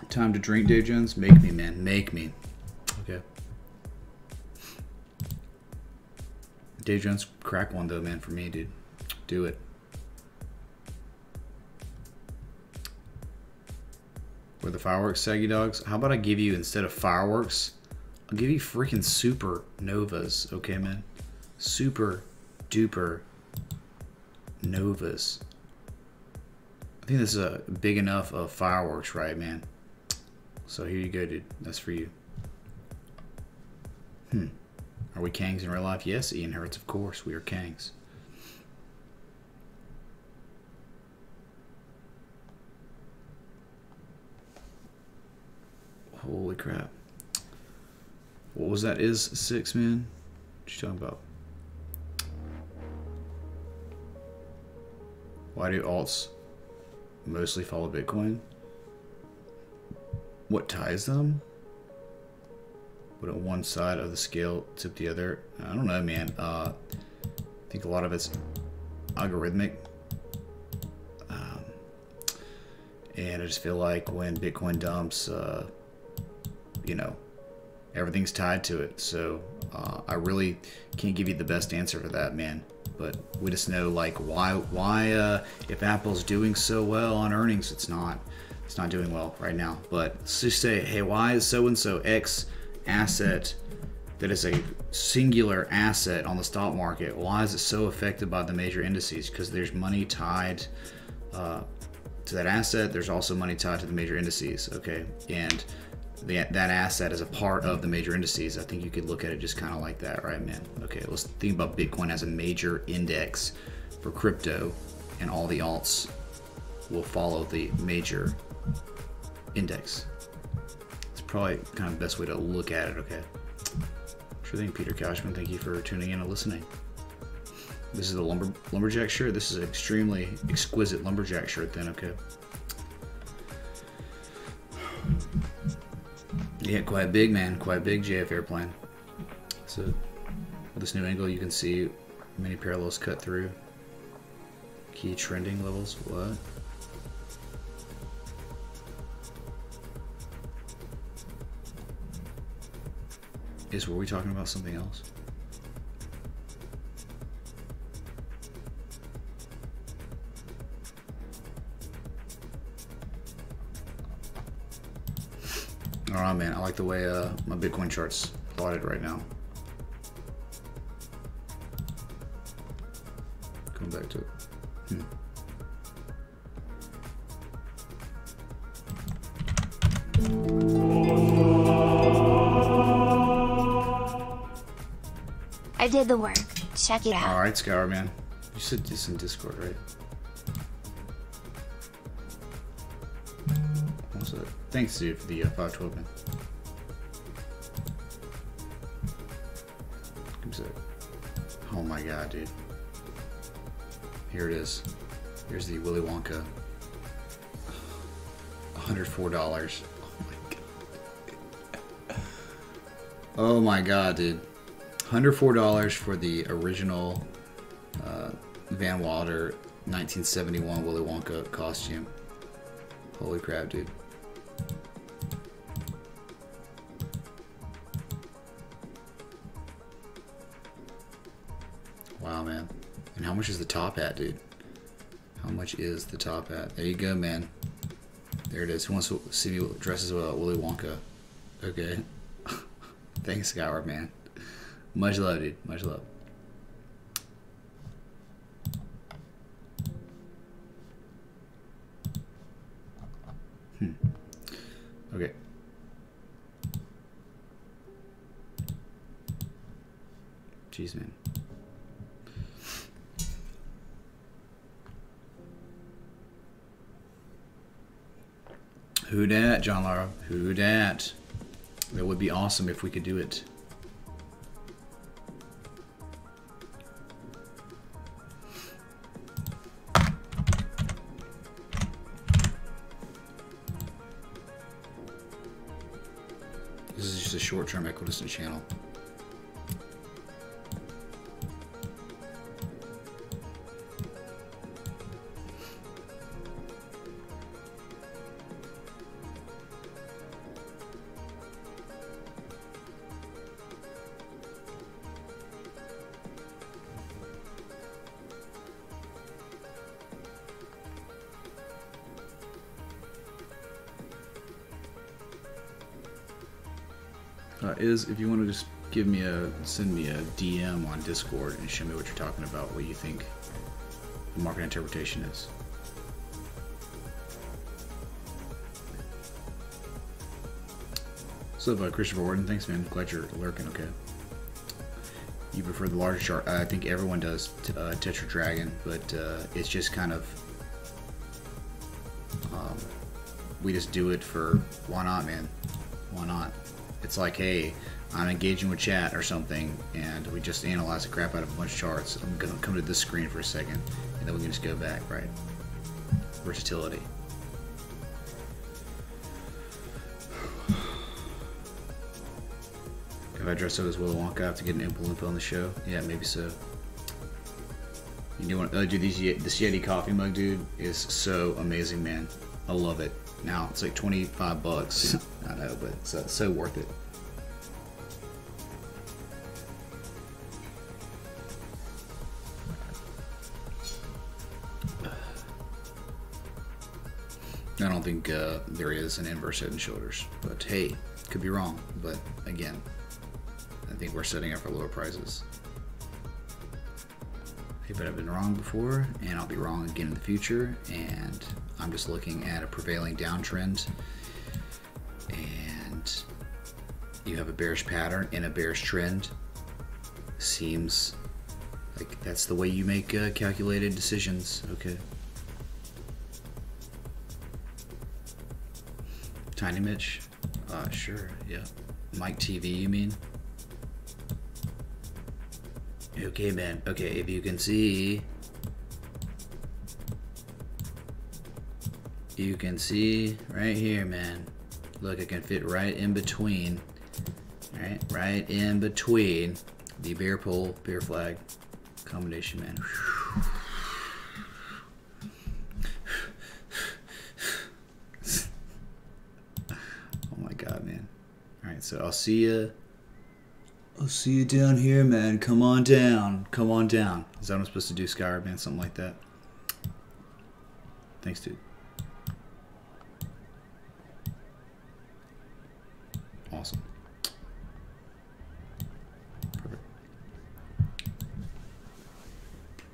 Time to drink, Dave Jones. Make me, man. Make me. Okay. Dave Jones, crack one though, man, for me, dude. Do it. With the fireworks, saggy dogs. How about I give you, instead of fireworks, I'll give you freaking supernovas, okay, man? Super duper novas. I think this is a big enough of fireworks, right, man? So here you go, dude. That's for you. Are we Kangs in real life? Yes, Ian Hertz, of course. We are Kangs. Holy crap. What was that? Is 6, man? What you talking about? Why do alts mostly follow Bitcoin? What ties them? Would on one side of the scale tip the other? I don't know, man. I think a lot of it's algorithmic. And I just feel like when Bitcoin dumps, you know, everything's tied to it. So I really can't give you the best answer for that, man. But we just know, like, why if Apple's doing so well on earnings, it's not doing well right now. But let's just say, hey, why is so-and-so X asset that is a singular asset on the stock market, why is it so affected by the major indices? Because there's money tied to that asset. There's also money tied to the major indices, okay? And that asset is a part of the major indices. I think you could look at it just kind of like that, right, man? Okay, let's think about Bitcoin as a major index for crypto, and all the alts will follow the major index. It's probably kind of the best way to look at it, okay? Sure thing, Peter Cashman. Thank you for tuning in and listening. This is the lumberjack shirt. This is an extremely exquisite lumberjack shirt then, okay? Yeah, quite big, man. Quite big JF airplane. So with this new angle, you can see many parallels cut through. Key trending levels. What? Were we talking about something else? Alright, man. I like the way my Bitcoin chart's plotted right now. Going back to it. I did the work. Check it out. Alright, Scour, man. You said this in Discord, right? What's that? Thanks, dude, for the 512, man. Oh my god, dude. Here it is. Here's the Willy Wonka. $104. Oh my god. Oh my god, dude. $104 for the original Van Wilder 1971 Willy Wonka costume. Holy crap, dude. Wow, man. And how much is the top hat, dude? How much is the top hat? There you go, man. There it is. Who wants to see me dressed as Willy Wonka? Okay. Thanks, Skyward, man. Much love, dude. Much love. Jeez, man. Who dat, John Lara? Who dat? That would be awesome if we could do it. This is just a short-term equidistant channel. If you want to just send me a DM on Discord and show me what you're talking about, what you think the market interpretation is. So, Christopher Warden, thanks, man. Glad you're lurking. Okay. You prefer the larger chart? I think everyone does Tetra Dragon, but it's just kind of we just do it for why not, man? Why not? It's like, hey, I'm engaging with chat or something, and we just analyze the crap out of a bunch of charts. I'm gonna come to this screen for a second, and then we can just go back, right? Versatility. If I dress up as Willy Wonka, I have to get an info on the show. Yeah, maybe so. You do want? Dude, this Yeti coffee mug, dude, is so amazing, man. I love it. Now it's like 25 bucks. I know, but it's so worth it. I don't think there is an inverse head and shoulders, but hey, could be wrong. But again, I think we're setting up for lower prices. Hey, but I've been wrong before, and I'll be wrong again in the future, and I'm just looking at a prevailing downtrend, and you have a bearish pattern and a bearish trend. Seems like that's the way you make calculated decisions. Okay. Tiny Mitch? Sure, yeah. Mike TV, you mean? Okay, man. Okay, if you can see... You can see right here, man. Look, I can fit right in between. Right? Right in between the bear pole, bear flag combination, man. God, man. Alright, so I'll see you down here, man. Come on down. Come on down. Is that what I'm supposed to do, Skyward, man? Something like that. Thanks, dude. Awesome. Perfect.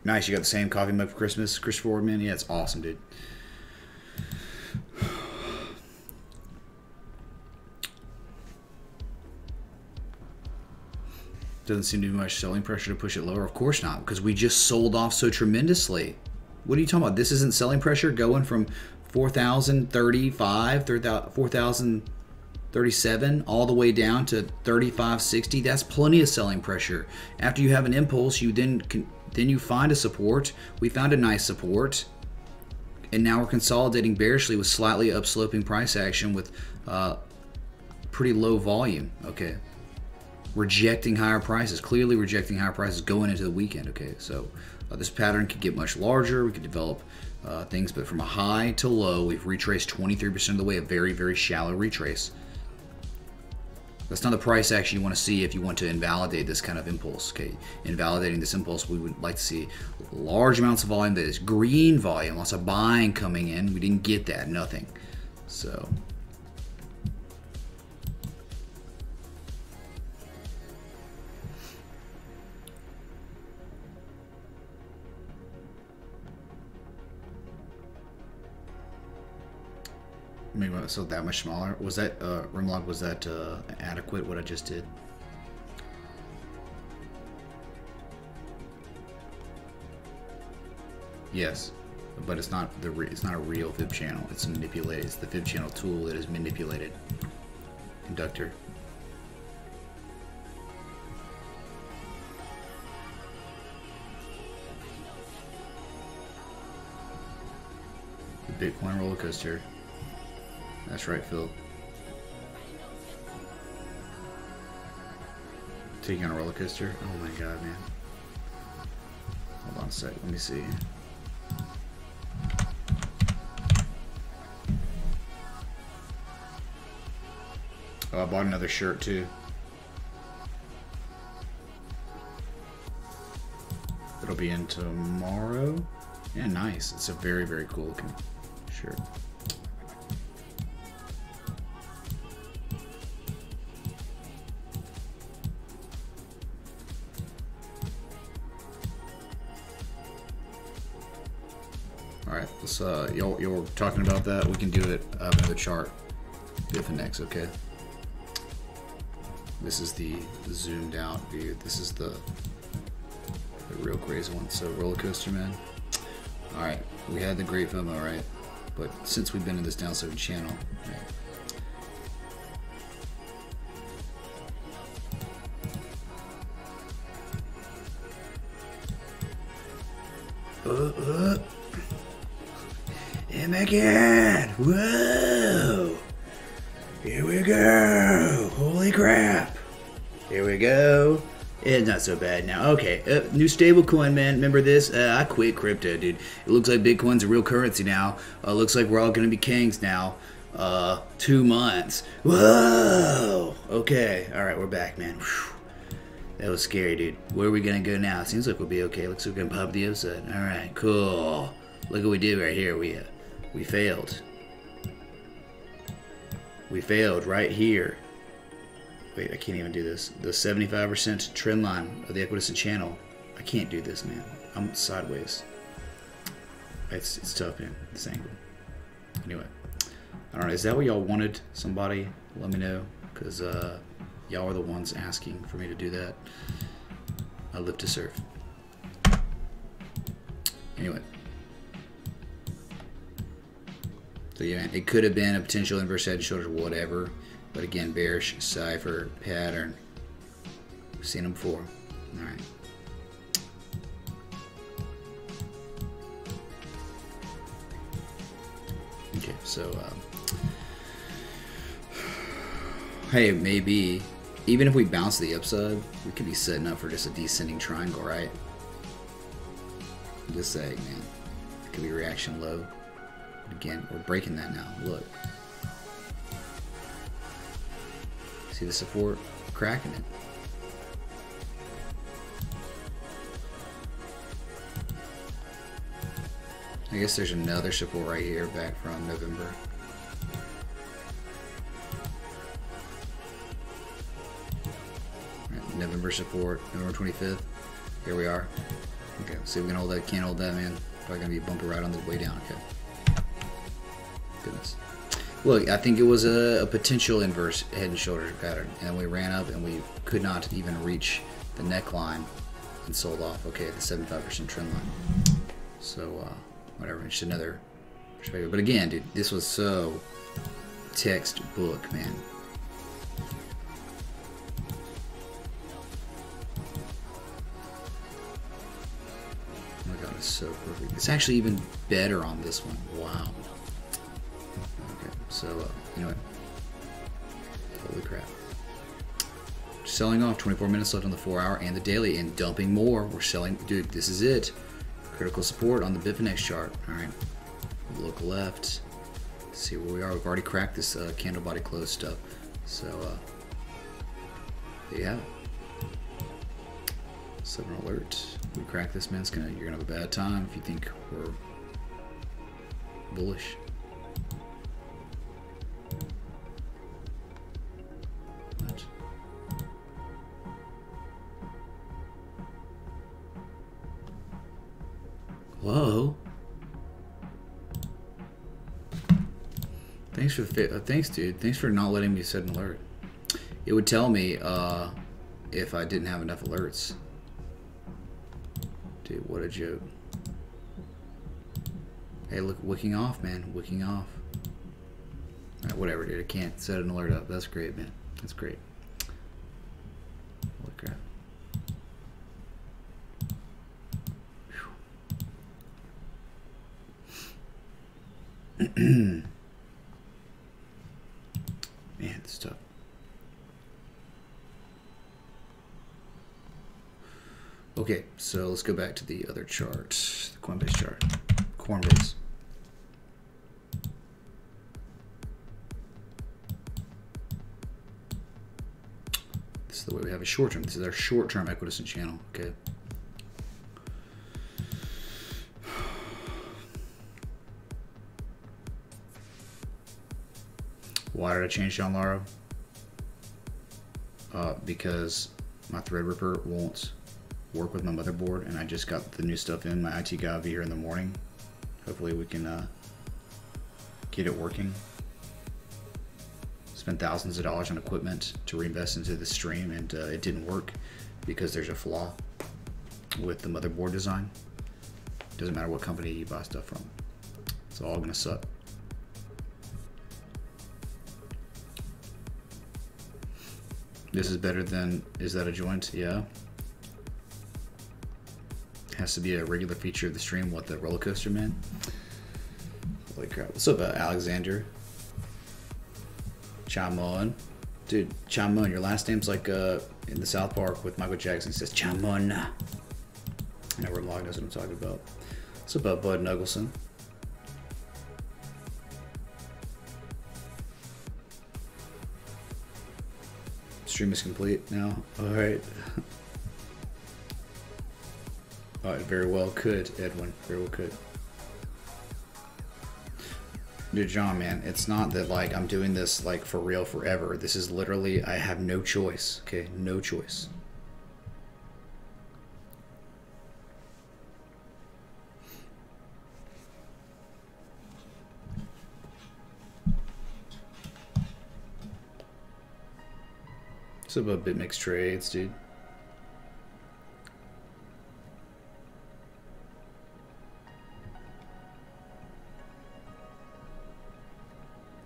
Nice, you got the same coffee mug for Christmas, Christopher Ward, man? Yeah, it's awesome, dude. Doesn't seem to be much selling pressure to push it lower. Of course not, because we just sold off so tremendously. What are you talking about? This isn't selling pressure going from 4,035, 4,037 all the way down to 3,560. That's plenty of selling pressure. After you have an impulse, you then you find a support. We found a nice support, and now we're consolidating bearishly with slightly upsloping price action with pretty low volume. Okay. Rejecting higher prices, clearly rejecting higher prices going into the weekend. Okay, so this pattern could get much larger. We could develop things, but from a high to low, we've retraced 23% of the way, a very, very shallow retrace. That's not the price action you want to see if you want to invalidate this kind of impulse. Okay, invalidating this impulse, we would like to see large amounts of volume, that is green volume, lots of buying coming in. We didn't get that, nothing. So. Maybe so that much smaller. Was that Rimlog? Was that adequate? What I just did? Yes, but it's not it's not a real fib channel. It's manipulated. It's the fib channel tool that is manipulated. Conductor. The Bitcoin roller coaster. That's right, Phil. Taking on a roller coaster. Oh my god, man. Hold on a sec. Let me see. Oh, I bought another shirt too. It'll be in tomorrow. Yeah, nice. It's a very, very cool looking shirt. Alright, let's y'all were talking about that. We can do it. I have another chart. If next, okay. This is the zoomed out view. This is the real crazy one. So roller coaster, man. All right, we had the great FOMO, right? But since we've been in this down 7 channel, right. And again, whoa! Here we go! Holy crap! Here we go. It's not so bad now. Okay, new stablecoin, man. Remember this? I quit crypto, dude. It looks like Bitcoin's a real currency now. Looks like we're all gonna be kings now. 2 months. Whoa! Okay, all right, we're back, man. Whew. That was scary, dude. Where are we gonna go now? Seems like we'll be okay. Looks like we're gonna pop the upside. All right, cool. Look what we did right here. We failed. We failed right here. Wait, I can't even do this. The 75% trend line of the equidistant channel. I can't do this, man. I'm sideways. It's tough, man. This angle. Anyway, I don't know. Is that what y'all wanted? Somebody let me know, because y'all are the ones asking for me to do that. I live to serve. Anyway. So yeah, man, it could have been a potential inverse head and shoulders, whatever. But again, bearish, cipher, pattern. We've seen them before. Alright. Okay, so, hey, maybe, even if we bounce the upside, we could be setting up for just a descending triangle, right? Just saying, man. It could be reaction low. Again, we're breaking that now. Look. See the support? Cracking it. I guess there's another support right here back from November. Right, November support, November 25th. Here we are. Okay, see if we can hold that. Can't hold that, man. Probably gonna be a bumpy ride on the way down. Okay. Goodness. Look, I think it was a potential inverse head and shoulders pattern, and we ran up and we could not even reach the neckline and sold off. Okay, the 75% trend line. So, whatever, just another perspective. But again, dude, this was so textbook, man. Oh my god, it's so perfect. It's actually even better on this one. Wow. So, anyway. Holy crap. Selling off, 24 minutes left on the 4-hour and the daily, and dumping more. We're selling, dude, this is it. Critical support on the Bitfinex chart. Alright. Look left. See where we are. We've already cracked this candle body close stuff. So, there you have it. 7 alert. We crack this, man. You're gonna have a bad time if you think we're bullish. Whoa! Thanks for the thanks, dude. Thanks for not letting me set an alert. It would tell me if I didn't have enough alerts. Dude, what a joke! Hey, look, wicking off, man. Wicking off. Alright, whatever, dude. I can't set an alert up. That's great, man. That's great. Holy crap. Man, it's tough. Okay, so let's go back to the other chart, the Coinbase chart. Coinbase. This is the way we have a short term. This is our short term equidistant channel. Okay. Why did I change John Laro? Because my Threadripper won't work with my motherboard, and I just got the new stuff in. My IT guy will be here in the morning. Hopefully we can get it working. Spent thousands of dollars on equipment to reinvest into the stream, and it didn't work because there's a flaw with the motherboard design. Doesn't matter what company you buy stuff from. It's all gonna suck. This is better than, is that a joint? Yeah. Has to be a regular feature of the stream. What, the roller coaster, man? Holy crap. What's up, Alexander? Chamon. Dude, Chamon, your last name's like in the South Park with Michael Jackson. It says Chamon. I know Remlog knows what I'm talking about. What's up, Bud Nuggleson? Stream is complete now. Alright. Alright, very well could, Edwin. Very well could. Dude, John, man, it's not that like I'm doing this like for real forever. This is literally, I have no choice. Okay, no choice. What's up, BitMix Trades, dude?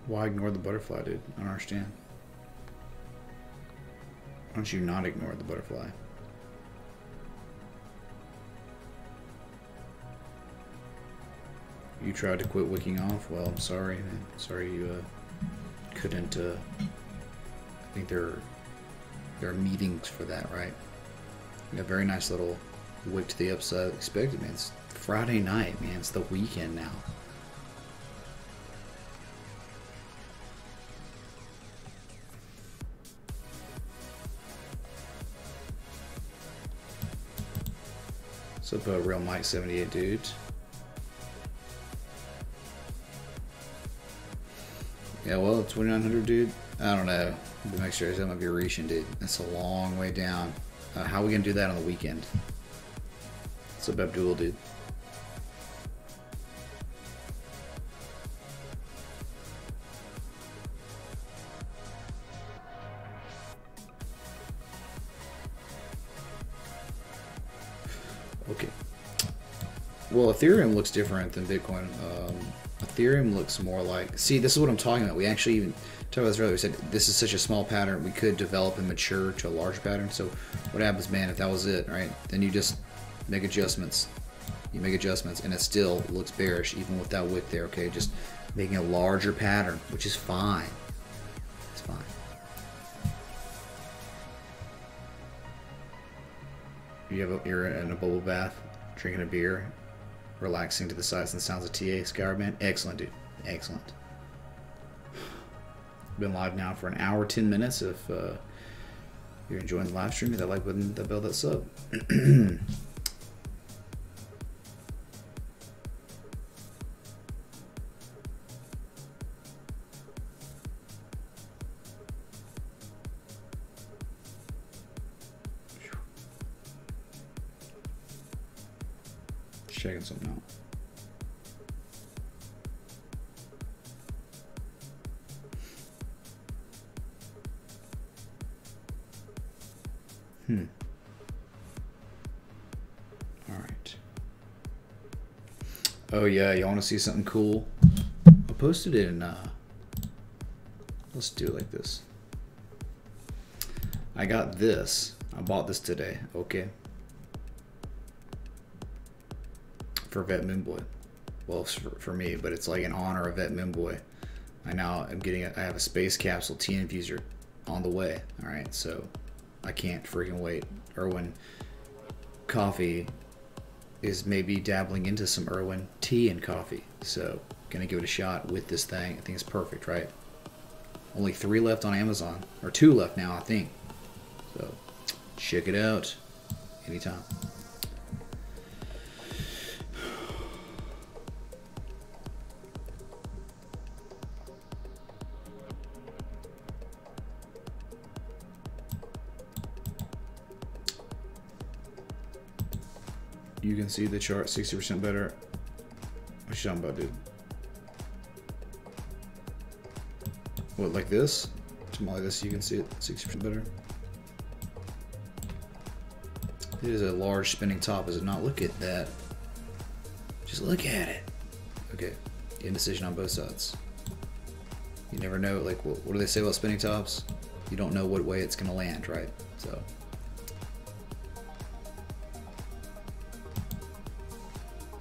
Why ignore the butterfly, dude? I don't understand. Why don't you not ignore the butterfly? You tried to quit wicking off? Well, I'm sorry, man. Sorry you couldn't. I think there are meetings for that, right? You got a very nice little wick to the upside expected, man. It's Friday night, man. It's the weekend now. What's up, Real Mike 78, dude? Yeah, well, 2900, dude. I don't know. But make sure that might be reaching, dude. That's a long way down. How are we gonna do that on the weekend? What's up, Abdul, dude? Okay. Well, Ethereum looks different than Bitcoin. Ethereum looks more like... See, this is what I'm talking about. We actually even talked about this earlier. We said this is such a small pattern. We could develop and mature to a larger pattern. So what happens, man, if that was it, right? Then you just make adjustments. You make adjustments, and it still looks bearish, even with that wick there, okay? Just making a larger pattern, which is fine. It's fine. You're in a bubble bath, drinking a beer, relaxing to the sights and sounds of TA Skyman. Excellent, dude. Excellent. Been live now for an hour, 10 minutes. If you're enjoying the live stream, hit that like button, that bell, that sub. Checking something out. All right. Oh yeah, you want to see something cool? I posted it in, let's do it like this. I got this. I bought this today, okay? For Vet Moonboy. Well, for me, but it's like in honor of Vet Moonboy. I have a space capsule tea infuser on the way. Alright, so I can't freaking wait. Irwin Coffee is maybe dabbling into some Irwin tea and coffee. So gonna give it a shot with this thing. I think it's perfect, right? Only 3 left on Amazon. Or 2 left now, I think. So check it out anytime. You can see the chart 60% better. What you talking about, dude? What, like this? Something like this, you can see it 60% better. It is a large spinning top, is it not? Look at that. Just look at it. Okay, indecision on both sides. You never know, like, what do they say about spinning tops? You don't know what way it's gonna land, right? So.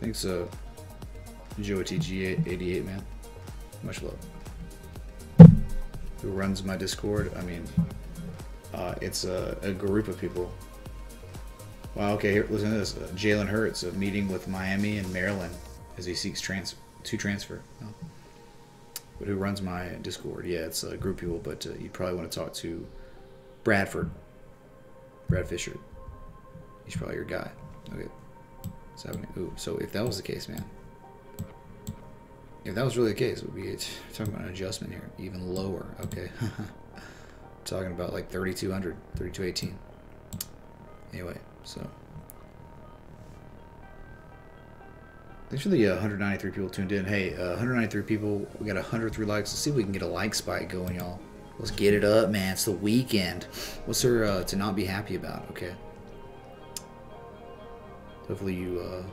Thanks, Joe TG88, man. Much love. Who runs my Discord? I mean, it's a group of people. Wow, okay, here, listen to this. Jalen Hurts, a meeting with Miami and Maryland as he seeks to transfer. Oh. But who runs my Discord? Yeah, it's a group of people, but you probably want to talk to Brad Fisher. He's probably your guy. Okay. Ooh, so if that was the case, man. If that was really the case, we'd be talking about an adjustment here. Even lower, okay. Talking about like 3,200, 3,218. Anyway, so. Thanks for the 193 people tuned in. Hey, 193 people. We got 103 likes. Let's see if we can get a like spike going, y'all. Let's get it up, man. It's the weekend. What's there to not be happy about, okay? Hopefully you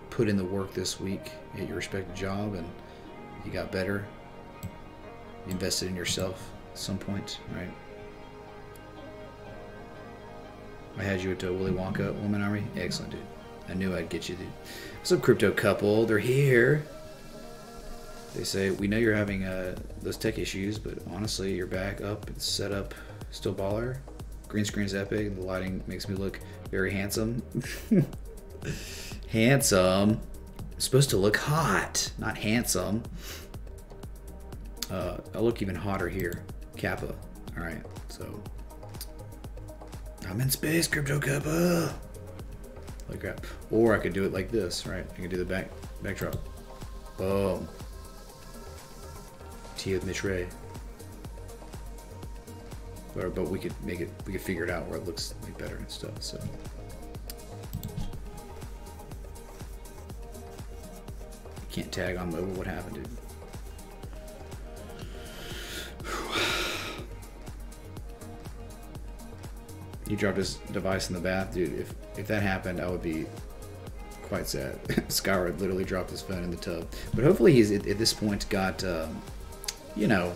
put in the work this week at your respective job and you got better. You invested in yourself at some point, right? I had you at Willy Wonka Woman Army. Excellent, dude. I knew I'd get you, dude. What's up, crypto couple? They're here. They say, we know you're having those tech issues, but honestly, you're back up and set up. Still baller. Green screen's epic, and the lighting makes me look very handsome. Handsome. I'm supposed to look hot, not handsome. I look even hotter here. Kappa. Alright, so. I'm in space, Crypto Kappa. Like that. Or I could do it like this, right? I could do the backdrop. Boom. Tea with Mitch Ray. But we could figure it out where it looks like better and stuff, so. Can't tag on mobile. What happened, dude? You dropped his device in the bath, dude. If that happened, I would be quite sad. Skyward literally dropped his phone in the tub. But hopefully he's at this point got, you know,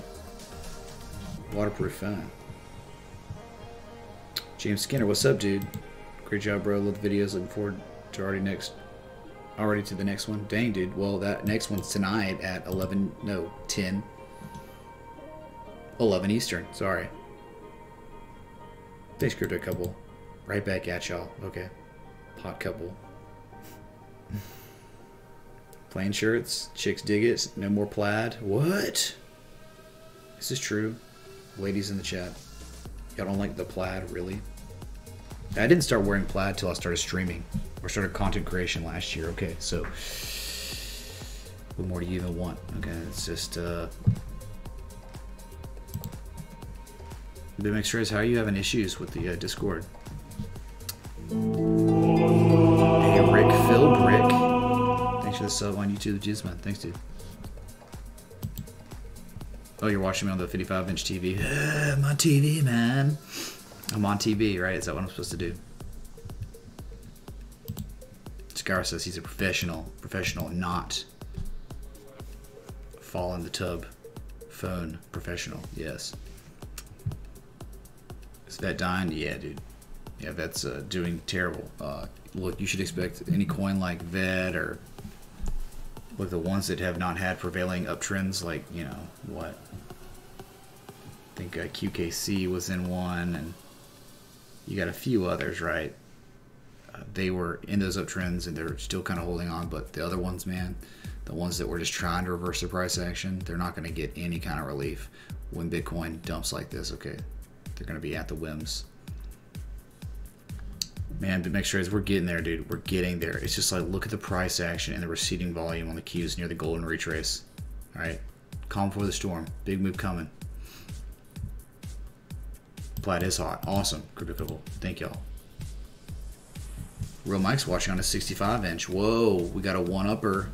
waterproof phone. James Skinner, what's up, dude? Great job, bro. Love the videos. Looking forward to already to the next one. Dang, dude. Well, that next one's tonight at 10 Eastern. Sorry. Thanks, crypto couple. Right back at y'all. Okay. Hot couple. Plain shirts. Chicks dig it. No more plaid. What? Is this true? Ladies in the chat. Y'all don't like the plaid, really? I didn't start wearing plaid till I started streaming. Or started content creation last year. Okay, so what more do you even want? Okay, it's just BMX Race, how are you having issues with the Discord? Hey, Rick Philbrick. Thanks for the sub on YouTube, Jizman. Thanks, dude. Oh, you're watching me on the 55-inch TV. I'm on TV, man. I'm on TV, right? Is that what I'm supposed to do? Just Skyr says he's a professional, not fall in the tub phone professional. Yes. Is that dying? Yeah, dude. Yeah, that's doing terrible. Look, you should expect any coin like VED or look, the ones that have not had prevailing uptrends, like, you know, what? I think QKC was in one, and you got a few others, right? They were in those uptrends and they're still kind of holding on, but the other ones, man, the ones that were just trying to reverse the price action, they're not going to get any kind of relief when Bitcoin dumps like this, okay? They're going to be at the whims. Man, but make sure we're getting there, dude. We're getting there. It's just like, look at the price action and the receding volume on the Qs near the golden retrace. All right, calm before the storm. Big move coming. Plat is hot. Awesome. Crypto. Thank y'all. Real Mike's watching on a 65-inch. Whoa, we got a one-upper.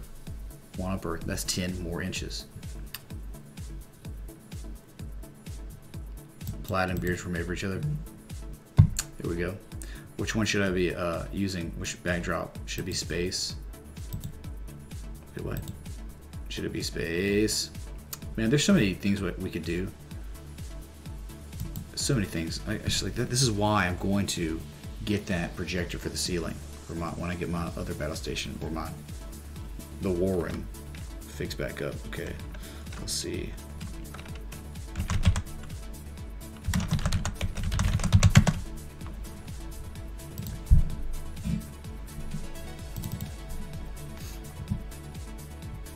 One-upper. That's 10 more inches. Plat and Bearishly were made for each other. There we go. Which one should I be using? Which backdrop? Should it be space? Wait, what? Should it be space? Man, there's so many things what we could do. So many things. I just like that. This is why I'm going to get that projector for the ceiling for my when I get my other battle station or the war room fixed back up. Okay, let's see.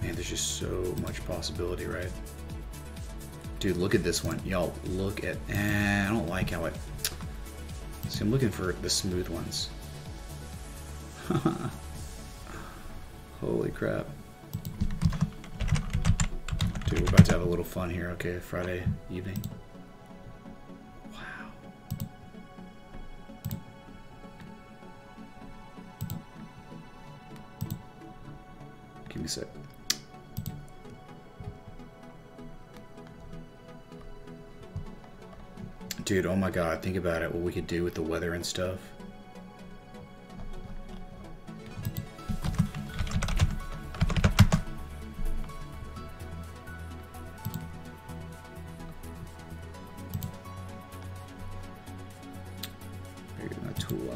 Man, there's just so much possibility, right? Dude, look at this one. Y'all, look at... I don't like how it... See, I'm looking for the smooth ones. Holy crap. Dude, we're about to have a little fun here, okay? Friday evening. Wow. Give me a sec. Dude, oh my god, think about it, what we could do with the weather and stuff. Get my tool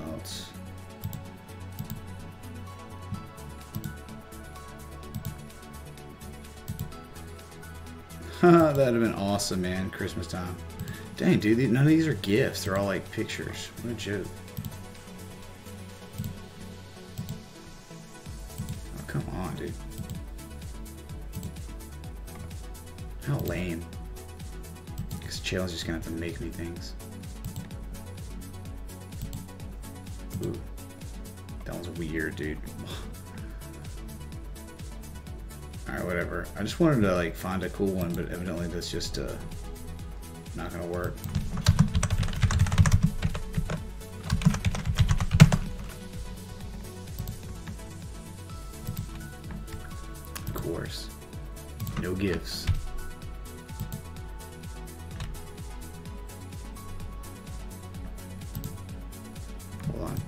out. That'd have been awesome, man. Christmas time. Dang, dude, none of these are gifts. They're all like pictures. What a joke. Oh, come on, dude. How lame. This channel's just gonna have to make me things. Ooh. That was weird, dude. Alright, whatever. I just wanted to like find a cool one, but evidently that's just not gonna work. Of course. No gifts. Hold on.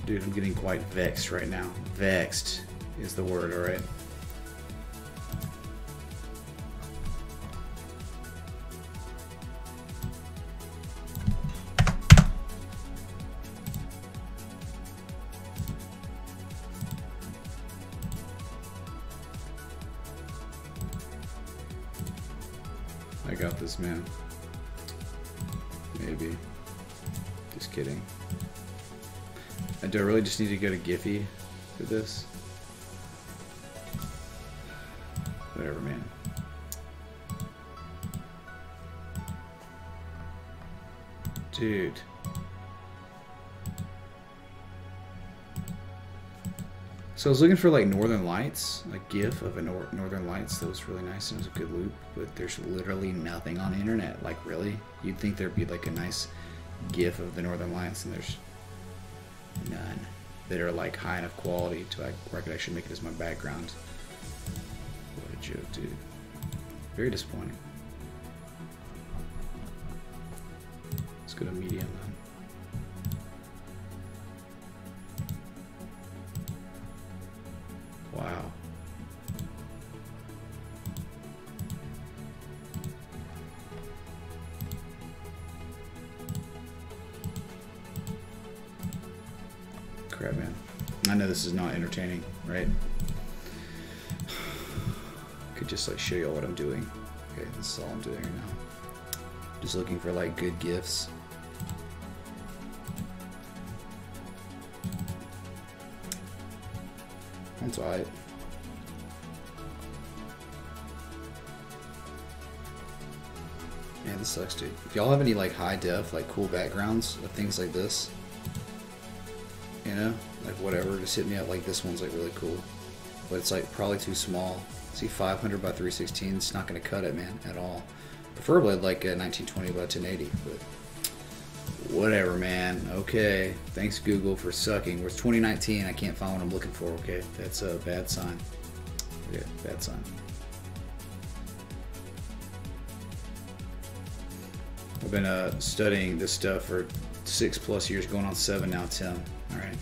Dude, I'm getting quite vexed right now. Vexed is the word, alright? I got this, man. Maybe. Just kidding. Do I really just need to go to Giphy for this? Whatever, man. Dude. So I was looking for like Northern Lights, a GIF of a Northern Lights that was really nice and it was a good loop, but there's literally nothing on the internet. Like, really? You'd think there'd be like a nice GIF of the Northern Lights and there's none. that are like high enough quality to where I could actually make it as my background. What a joke, dude. Very disappointing. Let's go to medium then. Wow. Crap, man. I know this is not entertaining, right? Could just like show you all what I'm doing. Okay, this is all I'm doing right now. Just looking for like good gifts. That's alright. Man, this sucks, dude. If y'all have any like high def, like cool backgrounds of things like this, you know, like whatever, just hit me up. Like this one's like really cool, but it's like probably too small. See, 500 by 316, it's not gonna cut it, man, at all. Preferably like a 1920 by 1080, but whatever, man. Okay, thanks Google for sucking. It's 2019, I can't find what I'm looking for, okay? That's a bad sign. Okay, bad sign. I've been studying this stuff for 6+ years, going on 7 now, Tim. Alright.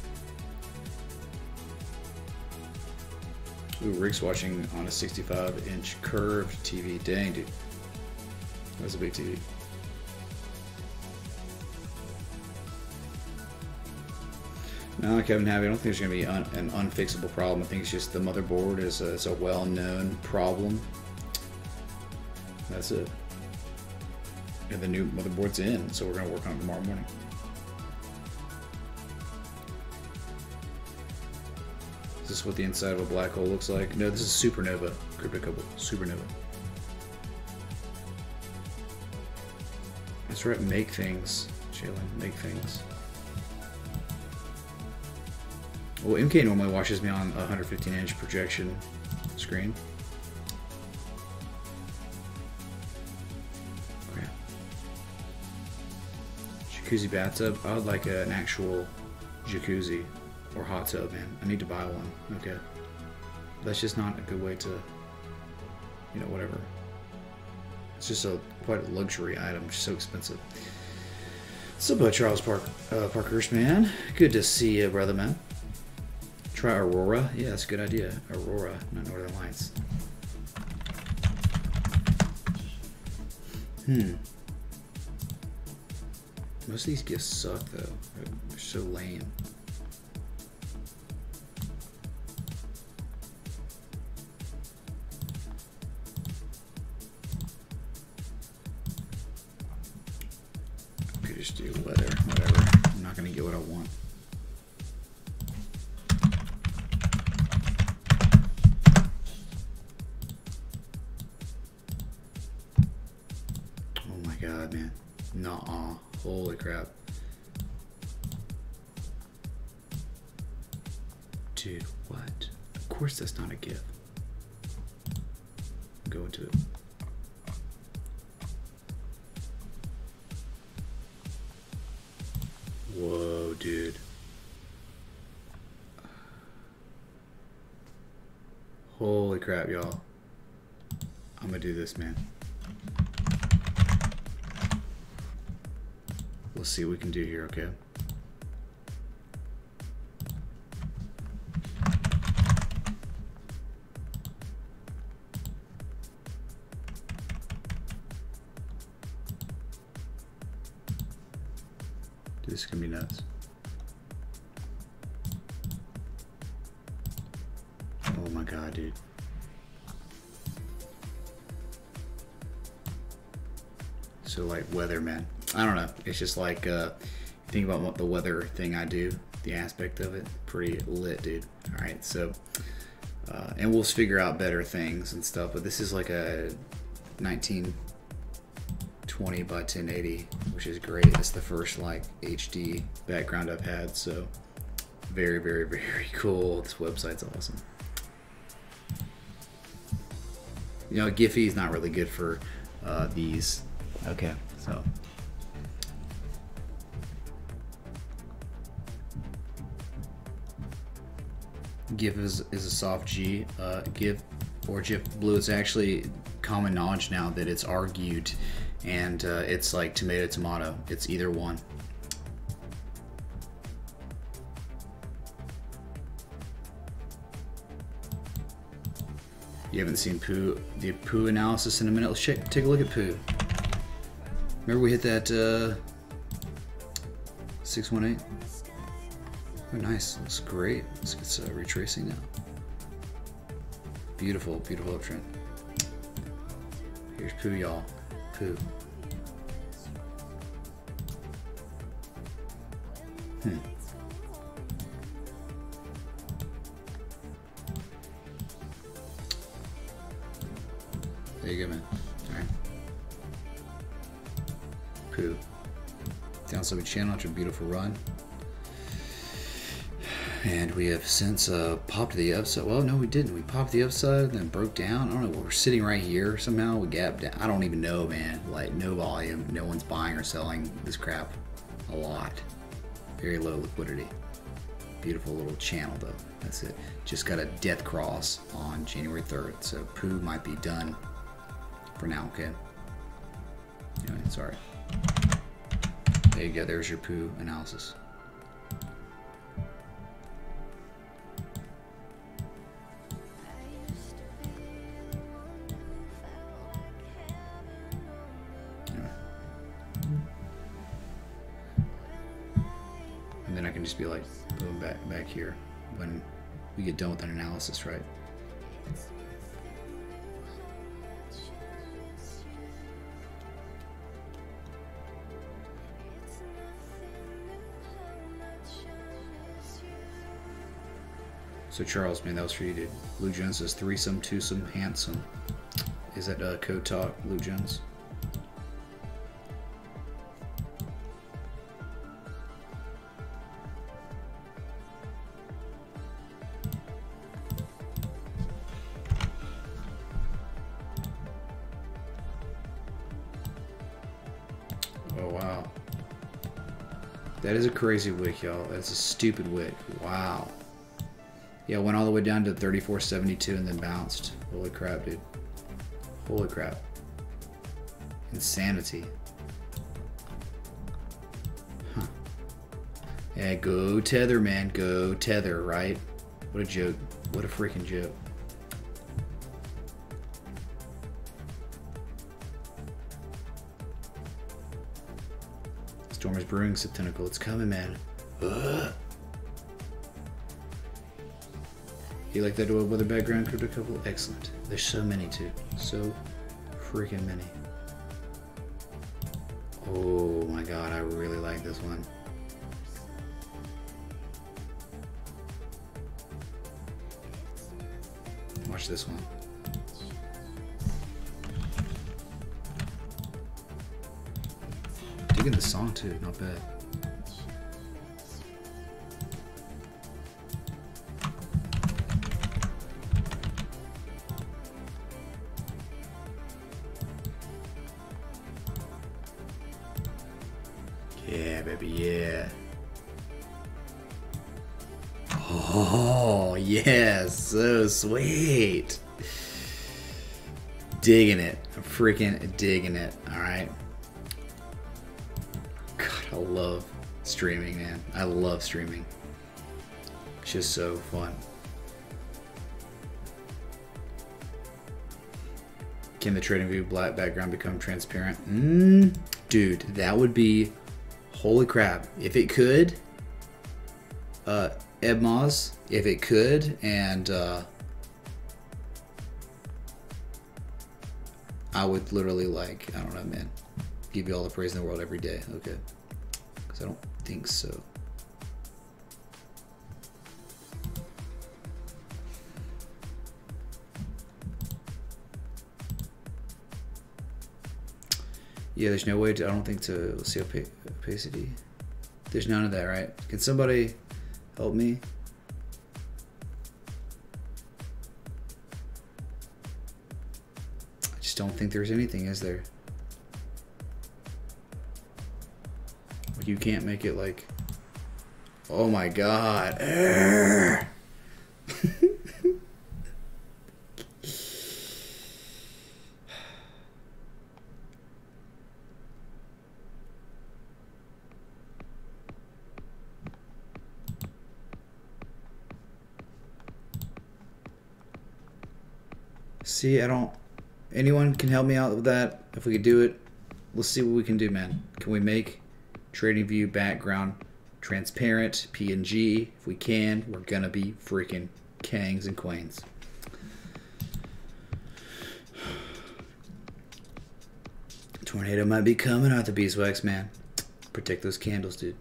Ooh, Rick's watching on a 65-inch curved TV. Dang, dude. That's a big TV. No, Kevin Happy, I don't think there's going to be an unfixable problem. I think it's just the motherboard is a well-known problem. That's it. And the new motherboard's in, so we're going to work on it tomorrow morning. Is this what the inside of a black hole looks like? No, this is supernova. Cryptocouple. Supernova. That's right, make things. Jalen, make things. Well, MK normally watches me on a 115-inch projection screen. Okay. Jacuzzi bathtub. I would like an actual jacuzzi or hot tub, man. I need to buy one. Okay. That's just not a good way to, you know, whatever. It's just quite a luxury item. It's so expensive. So, but Charles Parkhurst, man. Good to see you, brother, man. Try Aurora. Yeah, that's a good idea. Aurora, not Northern Lights. Most of these gifts suck, though. They're so lame. I could just do weather, whatever. I'm not going to get what I want. God, man. Nuh-uh. Holy crap. Dude, what? Of course that's not a GIF. Go into it. Whoa, dude. Holy crap, y'all. I'm gonna do this, man. Let's see what we can do here, okay? This is gonna be nuts. Oh my god, dude. So like weather, man. I don't know. It's just like think about what the weather thing I do, the aspect of it, pretty lit, dude. All right, so and we'll figure out better things and stuff. But this is like a 1920 by 1080, which is great. It's the first like HD background I've had, so very, very, very cool. This website's awesome. You know, Giphy is not really good for these. Okay, so. GIF is a soft G. GIF or GIF blue. It's actually common knowledge now that it's argued, and it's like tomato tomato. It's either one. You haven't seen the poo analysis in a minute. Let's take a look at poo. Remember we hit that 618? Oh, nice. Looks great. Let's get retracing now. Beautiful, beautiful uptrend. Here's poo, y'all. Poo. There you go, man. Alright. Poo. Downside channel after a beautiful run. And we have since popped the upside. Well, no, we didn't. We popped the upside, then broke down. I don't know. We're sitting right here somehow. We gapped down. I don't even know, man. Like, no volume. No one's buying or selling this crap. A lot. Very low liquidity. Beautiful little channel, though. That's it. Just got a death cross on January 3rd. So, poo might be done for now, okay? Anyway, sorry. There you go. There's your poo analysis. And then I can just be like, boom, back here when we get done with an analysis, right? So Charles, man, that was for you, dude. Blue Jones says threesome, twosome, handsome. Is that code talk, Blue Jones? Oh wow. That is a crazy wick, y'all. That's a stupid wick. Wow. Yeah, went all the way down to 34.72 and then bounced. Holy crap, dude. Holy crap. Insanity. Huh. Yeah, go tether, man. Go tether, right? What a joke. What a freaking joke. Storm is brewing, Septentacle. It's coming, man. Ugh. You like that weather background, crypto couple? Excellent. There's so many too. So freaking many. Oh my god, I really like this one. Watch this one. Digging the song too, not bad. Yeah, baby, yeah. Oh, yeah, so sweet. Digging it. I'm freaking digging it, alright? God, I love streaming, man. I love streaming. It's just so fun. Can the trading view black background become transparent? Dude, that would be... Holy crap. If it could, Ebmaz, if it could, and I would literally, like, I don't know, man, give you all the praise in the world every day, okay? Because I don't think so. Yeah, there's no way to, I don't think to, let's see, opacity. There's none of that, right? Can somebody help me? I just don't think there's anything, is there? Like, you can't make it like, oh my god. See, I don't... Anyone can help me out with that? If we could do it, let's see what we can do, man. Can we make trading view background transparent, PNG? If we can, we're gonna be freaking kangs and queens. Tornado might be coming out the beeswax, man. Protect those candles, dude.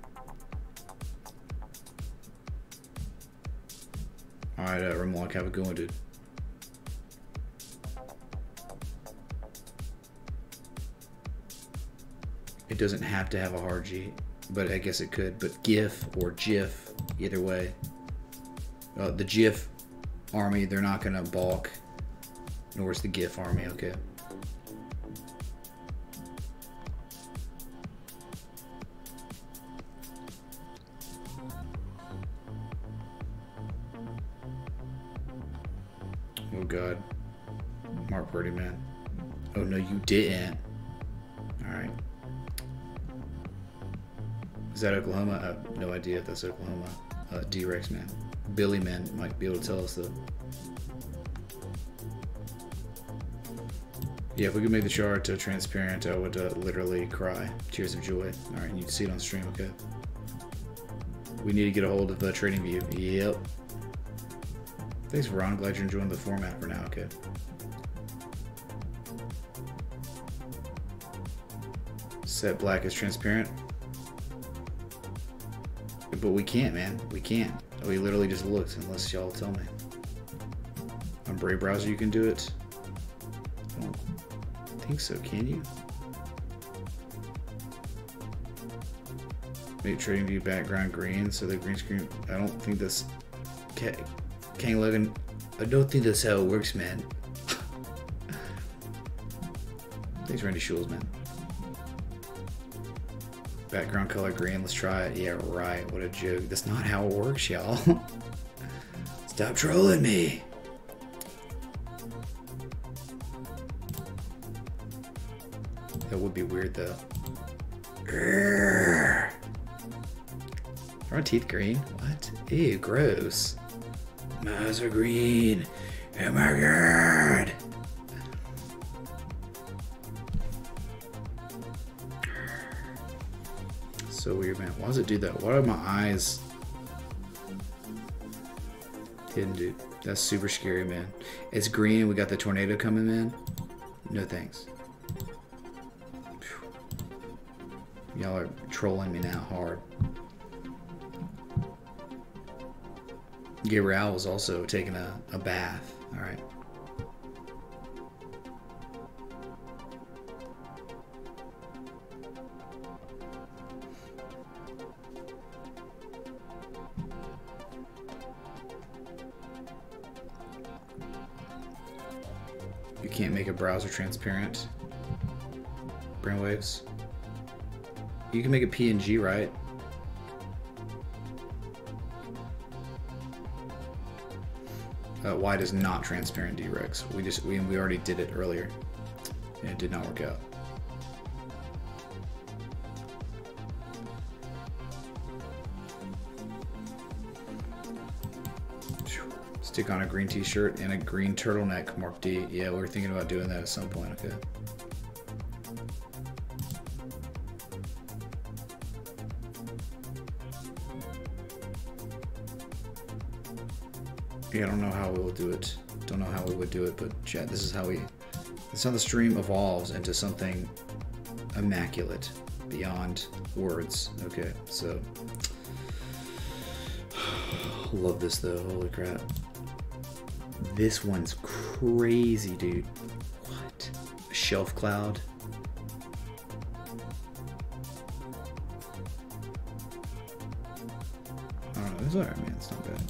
Alright, Remlock, have a good one, dude. It doesn't have to have a hard G, but I guess it could. But GIF or GIF, either way. The GIF army, they're not going to balk. Nor is the GIF army, okay. Oh God. Mark Purdy, man. Oh no, you didn't. Alright. Is that Oklahoma? I have no idea if that's Oklahoma. D-Rex, man. Billy, man, might be able to tell us though. Yeah, if we could make the chart transparent, I would literally cry. Tears of joy. Alright, you can see it on stream, okay? We need to get a hold of the trading view. Yep. Thanks, Ron. Glad you're enjoying the format for now, okay? Set black as transparent. But we can't, man. We can't. We literally just looked, unless y'all tell me. On Brave browser you can do it. I don't think so, can you? Make trading view background green, so the green screen. I don't think this. Kang Logan, I don't think that's how it works, man. Thanks, Randy Schules, man. Background color green, let's try it. Yeah, right, what a joke. That's not how it works, y'all. Stop trolling me. That would be weird, though. Are our teeth green? What? Ew, gross. My eyes are green. Oh my God. So weird, man. Why does it do that? Why are my eyes hidden, dude? That's super scary, man. It's green and we got the tornado coming in. No thanks. Y'all are trolling me now hard. Gabriel was also taking a bath. Alright. You can't make a browser transparent. Brainwaves. You can make a PNG, right? Wide is not transparent, D-Rex. We already did it earlier, and it did not work out. Stick on a green t-shirt and a green turtleneck, Mark D. Yeah, we were thinking about doing that at some point, okay. Yeah, I don't know how we will do it. Don't know how we would do it, but chat, this is how the stream evolves into something immaculate beyond words. Okay, so love this though, holy crap. This one's crazy, dude. What? A shelf cloud. I don't know, it's alright, man, it's not bad.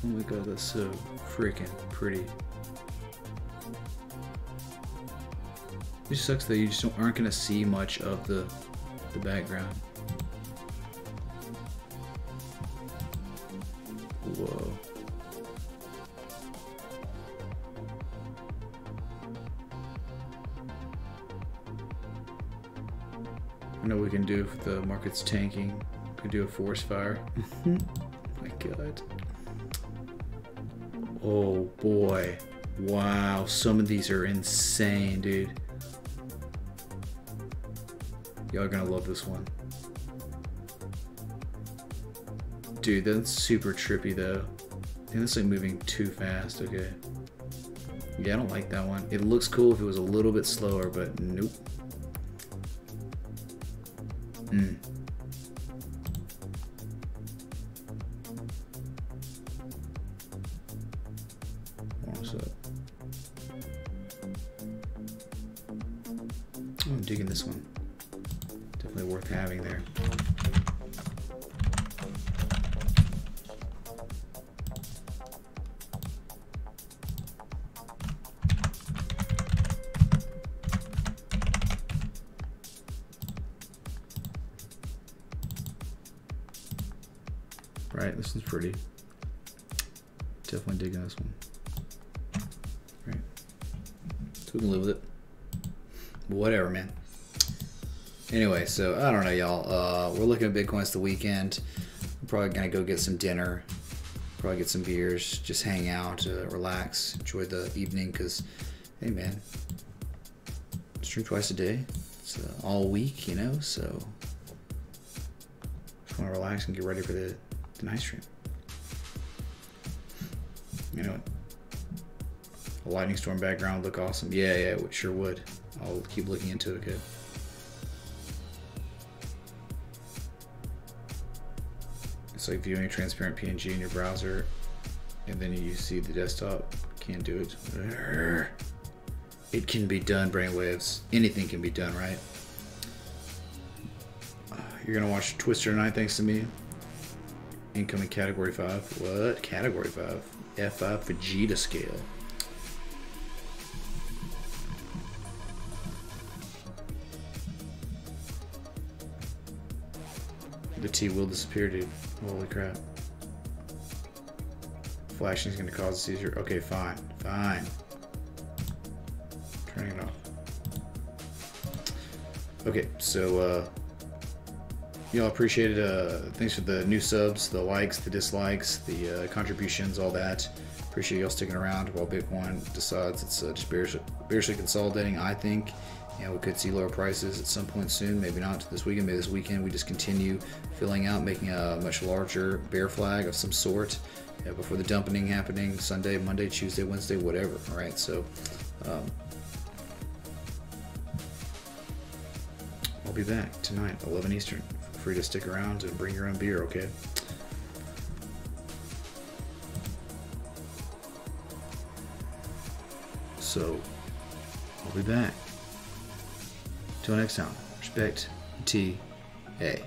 Oh my god, that's so freaking pretty. It just sucks that you just aren't gonna see much of the background. Whoa. I know what we can do if the market's tanking. We can do a forest fire. My God. Oh boy. Wow, some of these are insane, dude. Y'all are gonna love this one. Dude, that's super trippy though. I think that's like moving too fast, okay. Yeah, I don't like that one. It looks cool if it was a little bit slower, but nope. What's up? Oh, I'm digging this one. Definitely worth having there. Right, this one's pretty. Definitely digging this one. Right. So we can live with it. Whatever, man. Anyway, so I don't know, y'all. We're looking at Bitcoins the weekend. I'm probably gonna go get some dinner. Probably get some beers. Just hang out, relax, enjoy the evening. Cause, hey, man, stream twice a day. It's all week, you know. So just wanna relax and get ready for the night stream. You know, a lightning storm background would look awesome. Yeah, it sure would. I'll keep looking into it, okay? It's like viewing a transparent PNG in your browser and then you see the desktop. Can't do it. It can be done, brainwaves. Anything can be done, right? You're gonna watch Twister tonight thanks to me. Incoming category 5. What? Category 5? F5 Vegeta scale. The T will disappear, dude. Holy crap. Flashing is going to cause a seizure. Okay, fine. Fine. Turning it off. Okay, so, y'all appreciate it. Thanks for the new subs, the likes, the dislikes, the contributions, all that. Appreciate y'all sticking around while Bitcoin decides it's just bearishly consolidating, I think. And we could see lower prices at some point soon. Maybe not this weekend. Maybe this weekend we just continue filling out, making a much larger bear flag of some sort before the dumping happening Sunday, Monday, Tuesday, Wednesday, whatever. All right, so I'll be back tonight, 11 Eastern. Feel free to stick around and bring your own beer, okay? So I'll be back. Till next time, respect, T, A.